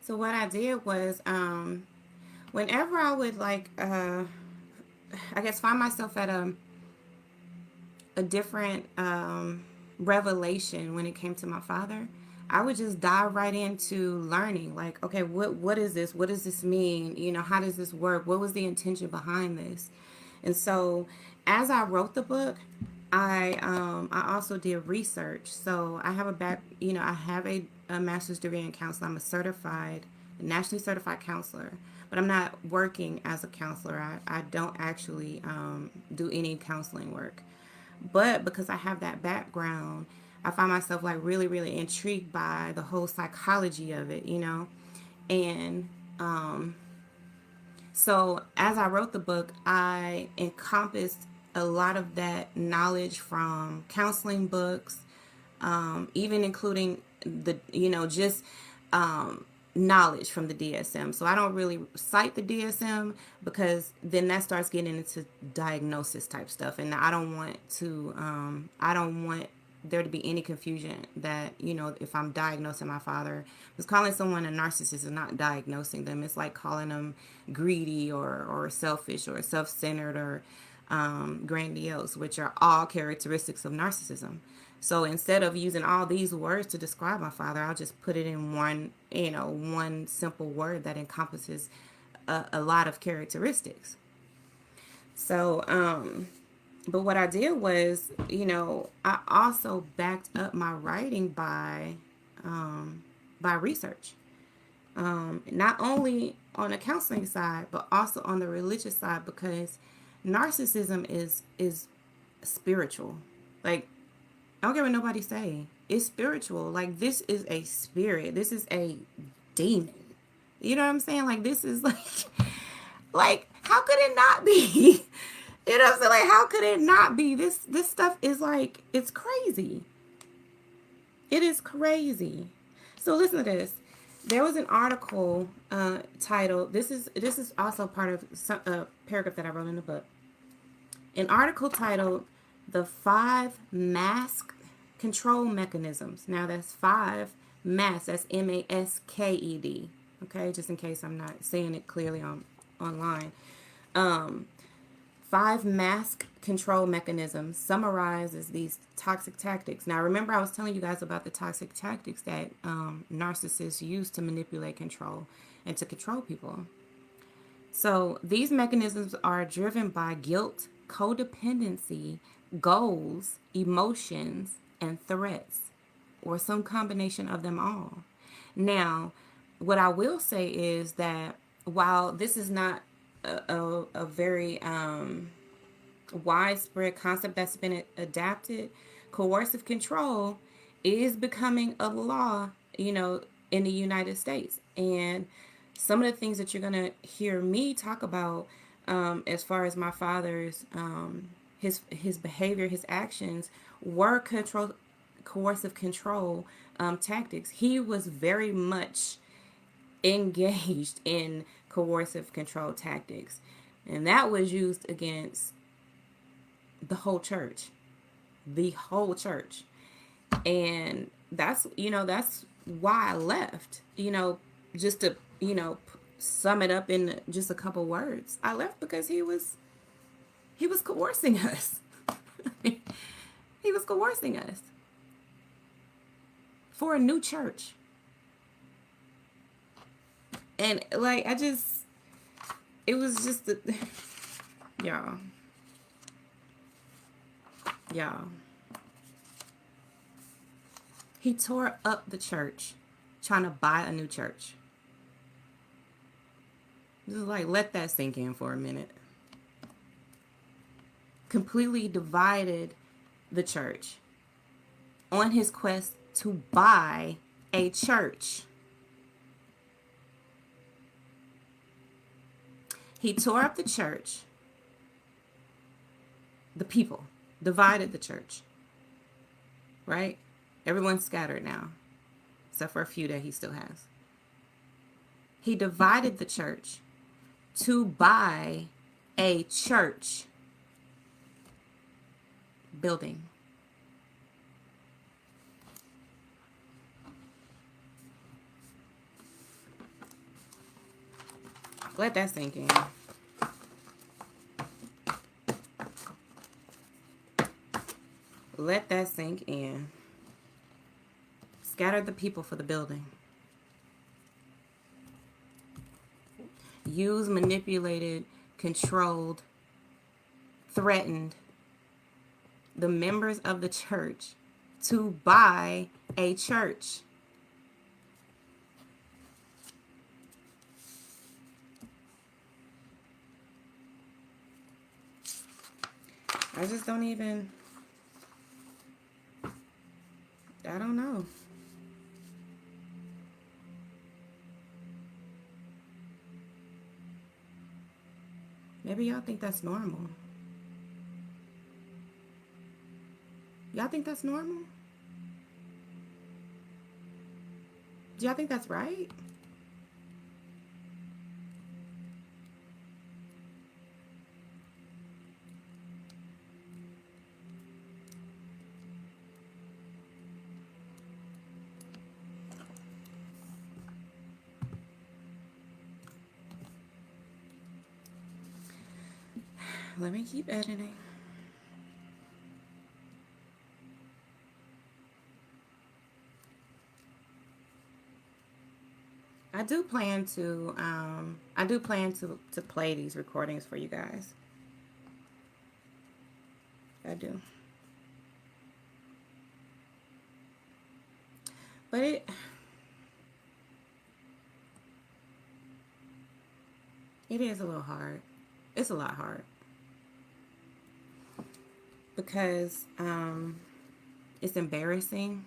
So what I did was, whenever I would I guess find myself at a different revelation when it came to my father, I would just dive right into learning. Like, okay, what is this? What does this mean? You know, how does this work? What was the intention behind this? And so, as I wrote the book, I also did research. So I have I have a master's degree in counseling. I'm a nationally certified counselor, but I'm not working as a counselor. I don't actually do any counseling work. But because I have that background, I find myself like really, really intrigued by the whole psychology of it, you know? And so as I wrote the book, I encompassed a lot of that knowledge from counseling books, even including just knowledge from the DSM. So I don't really cite the DSM because then that starts getting into diagnosis type stuff, and I don't want there to be any confusion that, if I'm diagnosing my father, because calling someone a narcissist is not diagnosing them. It's like calling them greedy or selfish or self-centered or grandiose, which are all characteristics of narcissism. So instead of using all these words to describe my father, I'll just put it in one simple word that encompasses a lot of characteristics. So, but what I did was, I also backed up my writing by research. Not only on the counseling side, but also on the religious side, because narcissism is spiritual. Like, I don't care what nobody say. It's spiritual. Like, this is a spirit. This is a demon. You know what I'm saying? Like, this is like, how could it not be? You know what I'm saying? Like, how could it not be? This stuff is like, it's crazy. It is crazy. So listen to this. There was an article titled, this is also part of a paragraph that I wrote in the book. An article titled, "The 5 Mask Control Mechanisms." Now that's 5 mask. That's MASKED. Okay, just in case I'm not saying it clearly online. 5 mask control mechanisms summarizes these toxic tactics. Now, remember, I was telling you guys about the toxic tactics that narcissists use to manipulate, control, and to control people. So these mechanisms are driven by guilt, codependency, goals, emotions, and threats, or some combination of them all. Now, what I will say is that while this is not a very widespread concept that's been adapted, coercive control is becoming a law, in the United States. And some of the things that you're going to hear me talk about, as far as my father's, his behavior, his actions, were coercive control tactics. He was very much engaged in coercive control tactics, and that was used against the whole church. And that's why I left. Just to, sum it up in just a couple words. I left because he was coercing us. He was coercing us for a new church. And like it was just y'all. Y'all. He tore up the church trying to buy a new church. Just like, let that sink in for a minute. Completely divided the church on his quest to buy a church. He tore up the church, the people, divided the church, right? Everyone's scattered now, except for a few that he still has. He divided the church to buy a church building. Let that sink in. Let that sink in. Scattered the people for the building. Used, manipulated, controlled, threatened the members of the church to buy a church. I just don't even, I don't know. Maybe y'all think that's normal. Y'all think that's normal? Do y'all think that's right? Let me keep editing. I do plan to play these recordings for you guys. I do. But it is a little hard. It's a lot hard. Because it's embarrassing.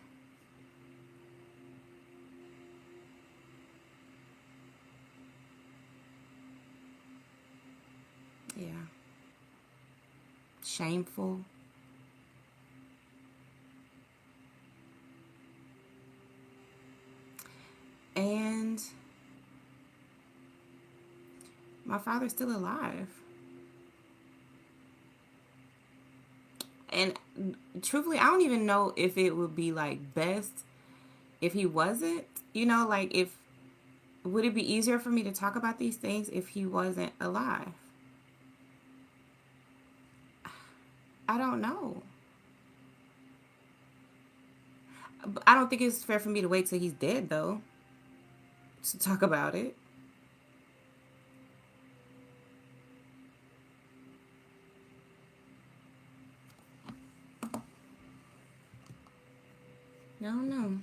Yeah. Shameful. And my father's still alive. And truthfully, I don't even know if it would be like best if he wasn't, like would it be easier for me to talk about these things if he wasn't alive? I don't know. I don't think it's fair for me to wait till he's dead, though, to talk about it. I don't know.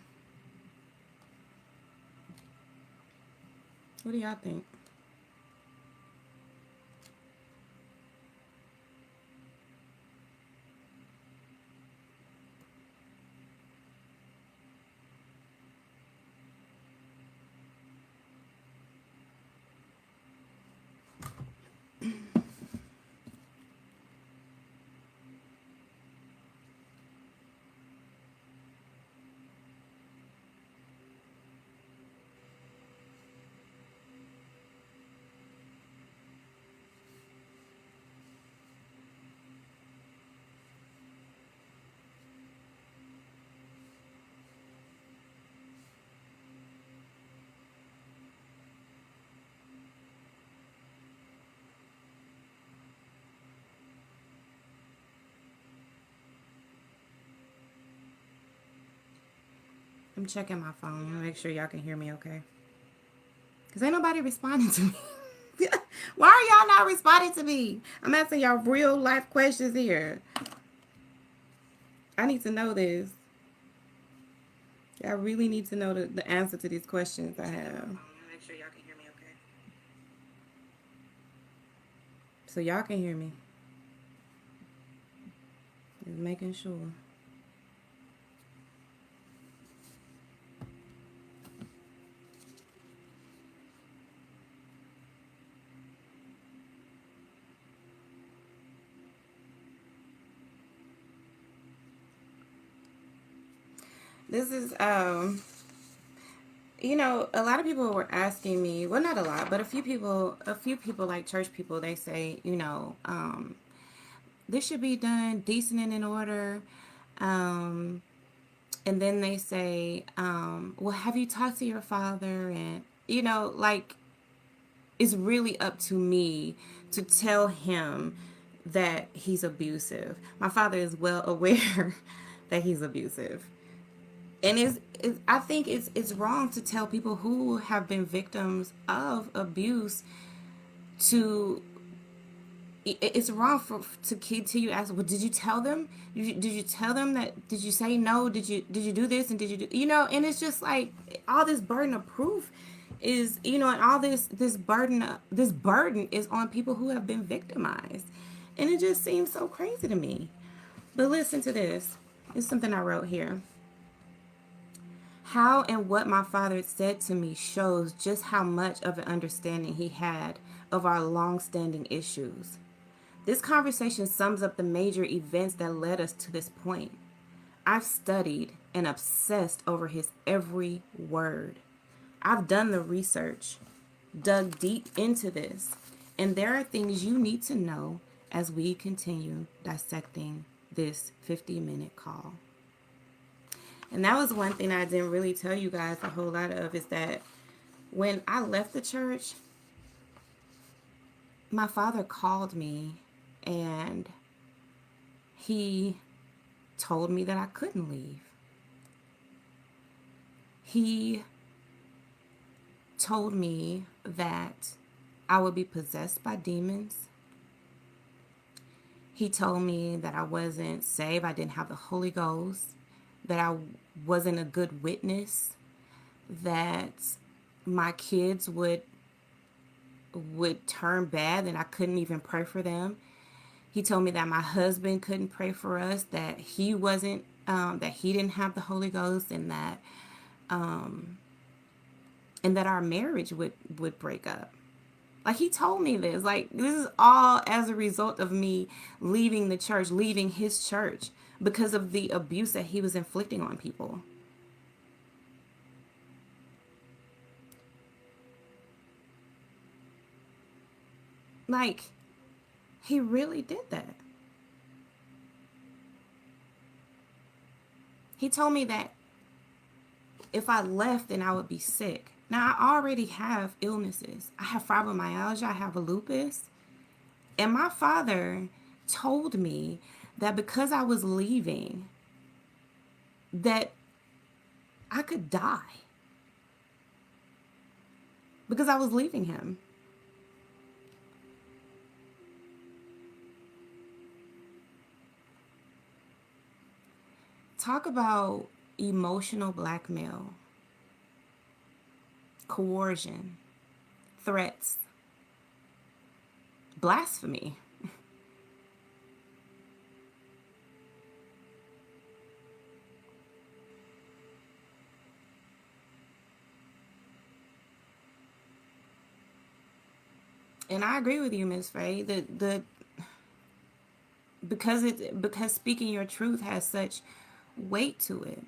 What do y'all think? I'm checking my phone. Make sure y'all can hear me okay. Because ain't nobody responding to me. Why are y'all not responding to me? I'm asking y'all real life questions here. I need to know this. Y'all really need to know the answer to these questions I have. Make sure y'all can hear me okay. So y'all can hear me. Just making sure. This is you know, a lot of people were asking me, well, not a lot, but a few people like church people, they say, you know, this should be done decent and in order. And then they say, well, have you talked to your father? And, you know, like, it's really up to me to tell him that he's abusive. My father is well aware that he's abusive. And I think it's wrong to tell people who have been victims of abuse to. It's wrong to continue asking. Well, did you tell them? Did you tell them that? Did you say no? Did you do this and did you do? You know, and it's just like all this burden of proof is, you know, and all this burden is on people who have been victimized, and it just seems so crazy to me. But listen to this. It's something I wrote here. How and what my father said to me shows just how much of an understanding he had of our long-standing issues. This conversation sums up the major events that led us to this point. I've studied and obsessed over his every word. I've done the research, dug deep into this, and there are things you need to know as we continue dissecting this 50-minute call. And that was one thing I didn't really tell you guys a whole lot of, is that when I left the church, my father called me and he told me that I couldn't leave. He told me that I would be possessed by demons. He told me that I wasn't saved, I didn't have the Holy Ghost, that I wasn't a good witness, that my kids would turn bad and I couldn't even pray for them. He told me that my husband couldn't pray for us, that he wasn't, that he didn't have the Holy Ghost, and that our marriage would break up. Like, he told me this. Like, this is all as a result of me leaving the church, leaving his church, because of the abuse that he was inflicting on people. Like, he really did that. He told me that if I left, then I would be sick. Now, I already have illnesses. I have fibromyalgia, I have a lupus. And my father told me that because I was leaving, that I could die. Because I was leaving him. Talk about emotional blackmail, coercion, threats, blasphemy. And I agree with you, Ms. Faye, that because speaking your truth has such weight to it.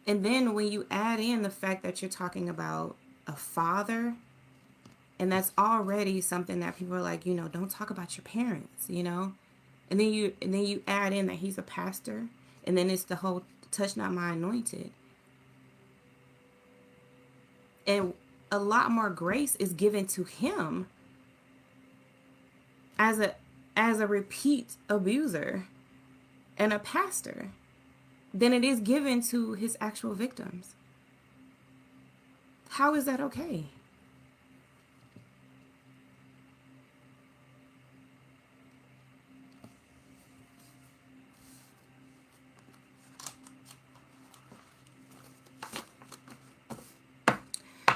And then when you add in the fact that you're talking about a father, and that's already something that people are like, you know, don't talk about your parents, you know? And then you add in that he's a pastor, and then it's the whole touch not my anointed. And a lot more grace is given to him as a repeat abuser. and a pastor than it is given to his actual victims. How is that okay?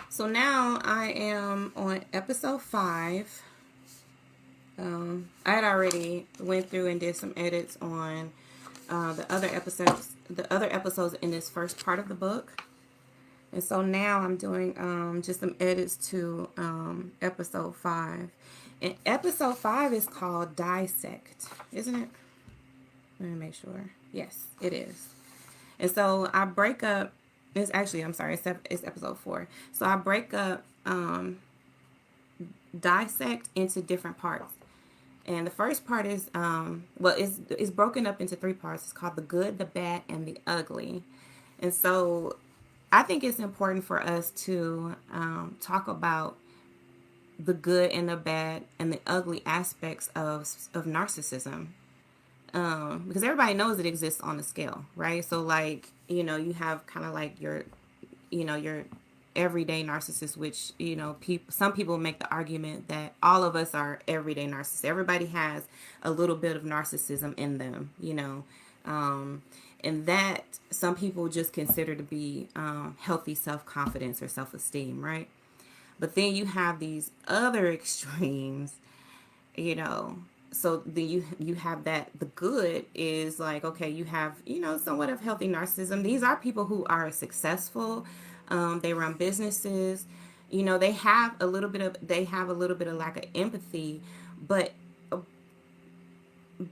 So now I am on episode 5. I had already went through and did some edits on the other episodes in this first part of the book. And so now I'm doing just some edits to episode 5. And episode 5 is called Dissect, isn't it? Let me make sure. Yes, it is. And so I break up, it's episode 4. So I break up Dissect into different parts. And the first part is, it's broken up into 3 parts. It's called the good, the bad, and the ugly. And so I think it's important for us to talk about the good and the bad and the ugly aspects of narcissism. Because everybody knows it exists on a scale, right? So like, you have kind of like your everyday narcissist, which, some people make the argument that all of us are everyday narcissists. Everybody has a little bit of narcissism in them, and that some people just consider to be healthy self-confidence or self-esteem, right? But then you have these other extremes, so then you have that the good is like, okay, you have, somewhat of healthy narcissism. These are people who are successful. They run businesses, they have a little bit of lack of empathy, but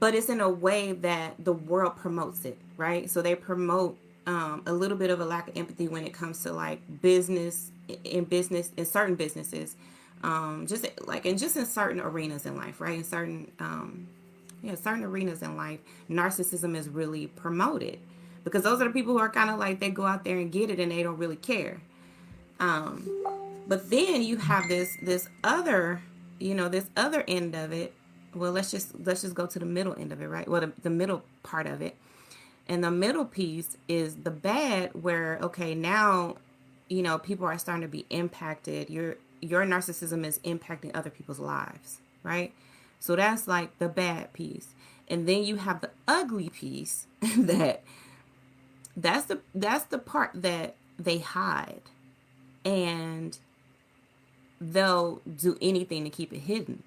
it's in a way that the world promotes it, right? So they promote a little bit of a lack of empathy when it comes to like business in certain businesses, just in certain arenas in life, right? In certain certain arenas in life, narcissism is really promoted because those are the people who are kind of like, they go out there and get it and they don't really care. But then you have this other end of it. Well, let's just go to the middle end of it, right? Well, the middle part of it. And the middle piece is the bad, where, okay, now, people are starting to be impacted. Your narcissism is impacting other people's lives, right? So that's like the bad piece. And then you have the ugly piece that's the part that they hide, and they'll do anything to keep it hidden.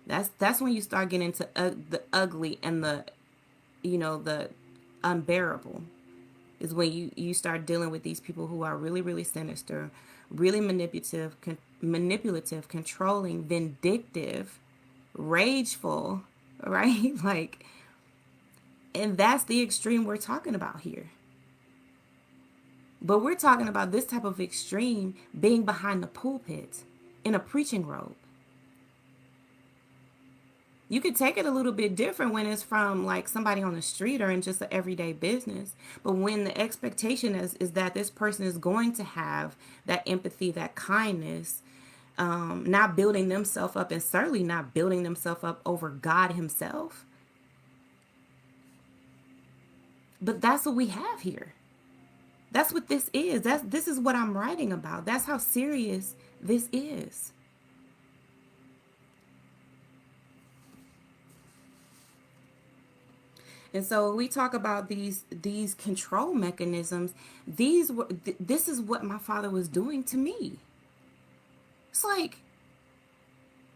That's when you start getting into the ugly and the unbearable, is when you start dealing with these people who are really, really sinister, really manipulative, controlling, vindictive, rageful, right? Like, and that's the extreme we're talking about here. But we're talking about this type of extreme being behind the pulpit in a preaching robe. You could take it a little bit different when it's from like somebody on the street or in just an everyday business. But when the expectation is that this person is going to have that empathy, that kindness, not building themselves up, and certainly not building themselves up over God himself. But that's what we have here. That's what this is. This is what I'm writing about. That's how serious this is. And so we talk about these control mechanisms. This is what my father was doing to me. It's like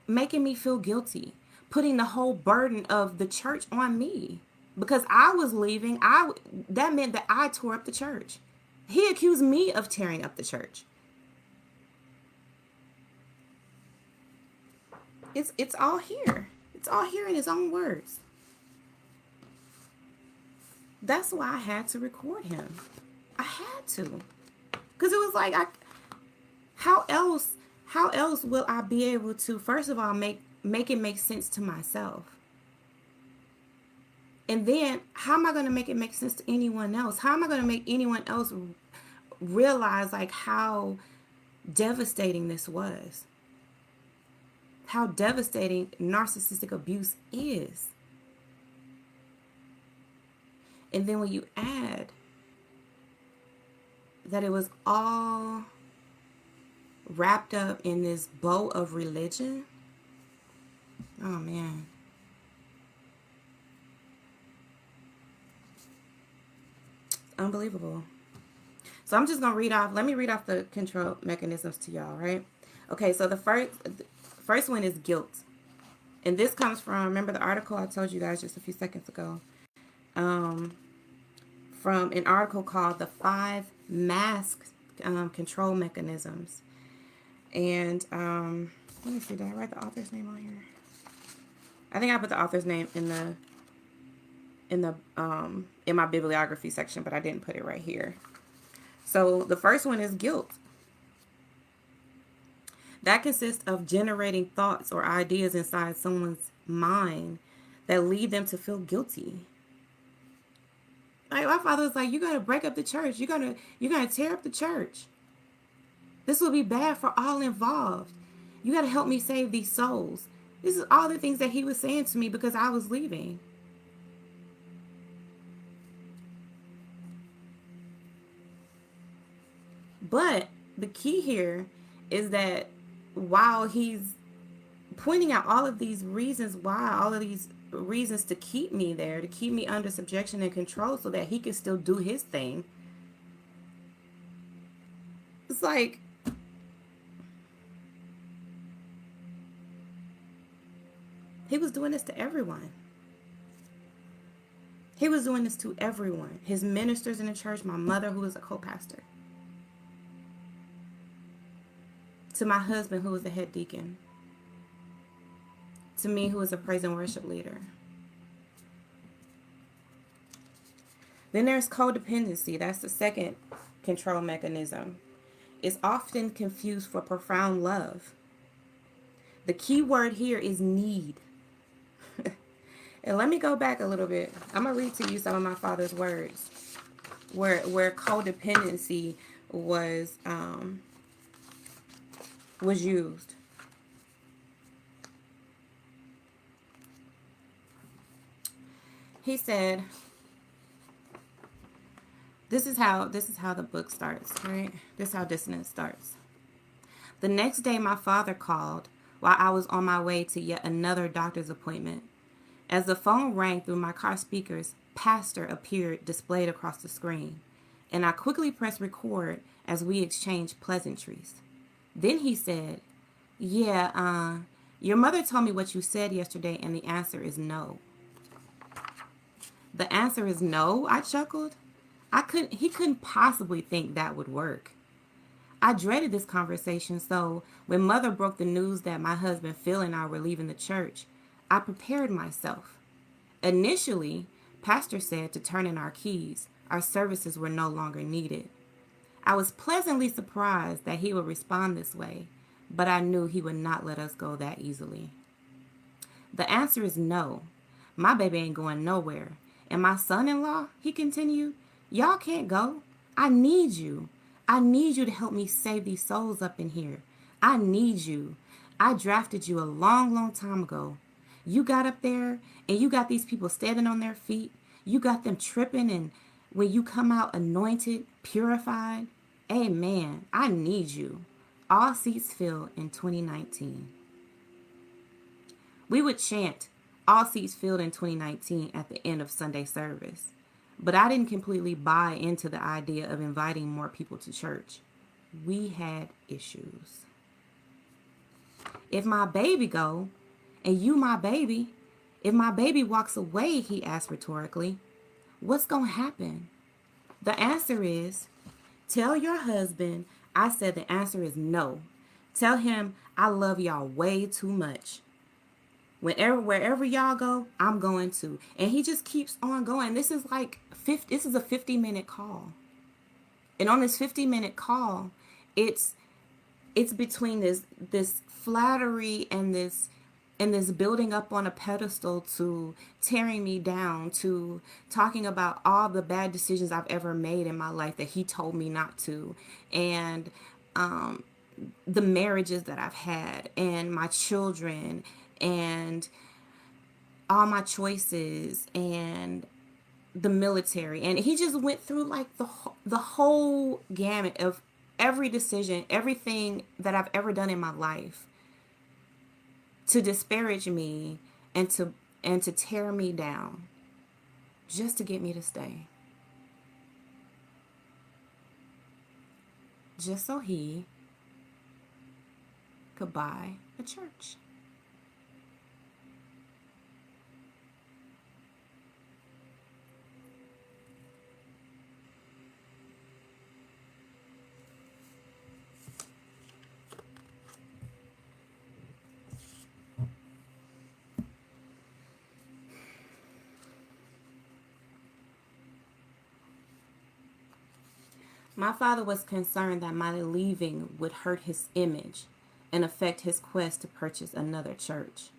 making me feel guilty, putting the whole burden of the church on me because I was leaving. That meant that I tore up the church. He accused me of tearing up the church. It's all here. It's all here in his own words. That's why I had to record him. I had to. Because it was like, how else will I be able to, first of all, make it make sense to myself? And then, how am I going to make it make sense to anyone else? How am I going to make anyone else realize like how devastating this was? How devastating narcissistic abuse is. And then when you add that it was all wrapped up in this bow of religion, oh man. Unbelievable. So I'm just going to read off, let me read off the control mechanisms to y'all, right? Okay, so the first one is guilt. And this comes from, remember the article I told you guys just a few seconds ago? From an article called The 5 Mask Control Mechanisms. And let me see, did I write the author's name on here? I think I put the author's name in my bibliography section, but I didn't put it right here. So the first one is guilt. That consists of generating thoughts or ideas inside someone's mind that lead them to feel guilty. Like my father was like, "You gotta break up the church. You're gonna tear up the church. This will be bad for all involved. You gotta help me save these souls." This is all the things that he was saying to me because I was leaving. But the key here is that while he's pointing out all of these reasons why, all of these reasons to keep me there, to keep me under subjection and control so that he can still do his thing, it's like, he was doing this to everyone. He was doing this to everyone. His ministers in the church, my mother who was a co-pastor, to my husband who was the head deacon, to me who was a praise and worship leader. Then there's codependency. That's the second control mechanism. It's often confused for profound love. The key word here is need. And let me go back a little bit. I'm going to read to you some of my father's words where codependency was used. He said, this is how the book starts, right? This is how dissonance starts. The next day my father called while I was on my way to yet another doctor's appointment. As the phone rang through my car speakers, Pastor appeared displayed across the screen, and I quickly pressed record as we exchanged pleasantries. Then he said, "Yeah, your mother told me what you said yesterday, and the answer is no." The answer is no? I chuckled. He couldn't possibly think that would work. I dreaded this conversation, so when Mother broke the news that my husband Phil and I were leaving the church, I prepared myself. Initially, Pastor said to turn in our keys. Our services were no longer needed. I was pleasantly surprised that he would respond this way, but I knew he would not let us go that easily. The answer is no. My baby ain't going nowhere. And my son-in-law, he continued, y'all can't go. I need you. I need you to help me save these souls up in here. I need you. I drafted you a long, long time ago. You got up there and you got these people standing on their feet. You got them tripping, and when you come out anointed, purified, amen, I need you. All seats filled in 2019. We would chant, all seats filled in 2019 at the end of Sunday service. But I didn't completely buy into the idea of inviting more people to church. We had issues. If my baby go, and you my baby, if my baby walks away, he asked rhetorically, what's going to happen? The answer is, tell your husband I said the answer is no. Tell him I love y'all way too much. Wherever y'all go, I'm going to. And he just keeps on going. This is a 50-minute call. And on this 50-minute call, it's between this flattery and this building up on a pedestal to tearing me down, to talking about all the bad decisions I've ever made in my life that he told me not to, and the marriages that I've had, and my children, and all my choices, and the military, and he just went through like the whole gamut of every decision, everything that I've ever done in my life to disparage me and to tear me down just to get me to stay. Just so he could buy a church. My father was concerned that my leaving would hurt his image and affect his quest to purchase another church.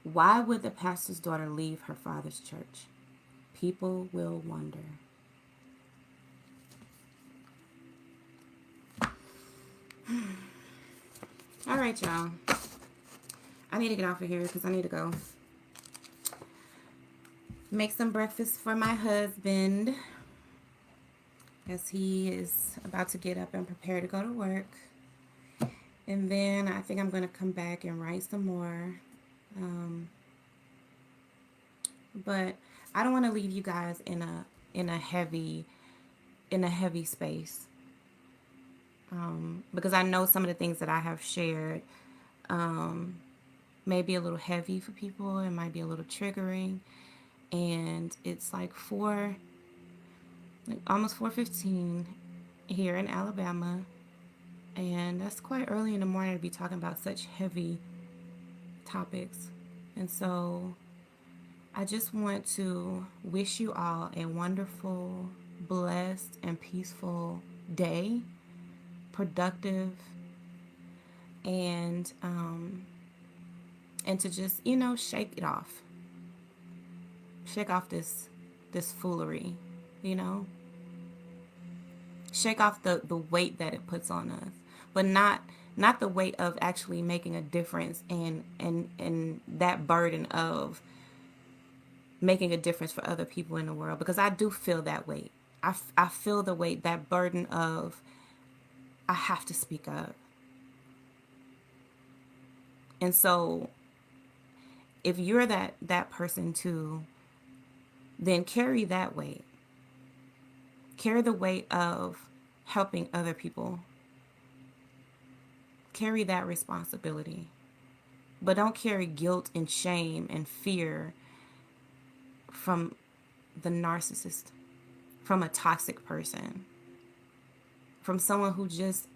Why would the pastor's daughter leave her father's church? People will wonder. All right, y'all. I need to get off of here because I need to go make some breakfast for my husband, as he is about to get up and prepare to go to work. And then I think I'm going to come back and write some more. But I don't want to leave you guys in a heavy space. Because I know some of the things that I have shared may be a little heavy for people. It might be a little triggering. And it's like almost 4:15 here in Alabama, and that's quite early in the morning to be talking about such heavy topics. And so I just want to wish you all a wonderful, blessed, and peaceful day, productive, and to just, shake it off. Shake off this foolery, Shake off the weight that it puts on us, but not the weight of actually making a difference and that burden of making a difference for other people in the world, because I do feel that weight. I feel the weight, that burden of I have to speak up. And so if you're that person too, then carry that weight. Carry the weight of helping other people. Carry that responsibility. But don't carry guilt and shame and fear from the narcissist, from a toxic person, from someone who just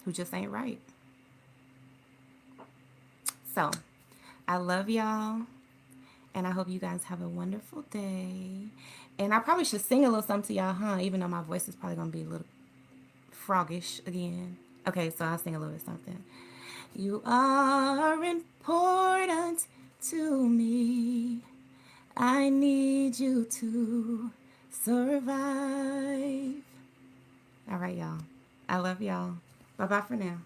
ain't right. So, I love y'all. And I hope you guys have a wonderful day. And I probably should sing a little something to y'all, huh? Even though my voice is probably going to be a little froggish again. Okay, so I'll sing a little something. You are important to me. I need you to survive. All right, y'all. I love y'all. Bye-bye for now.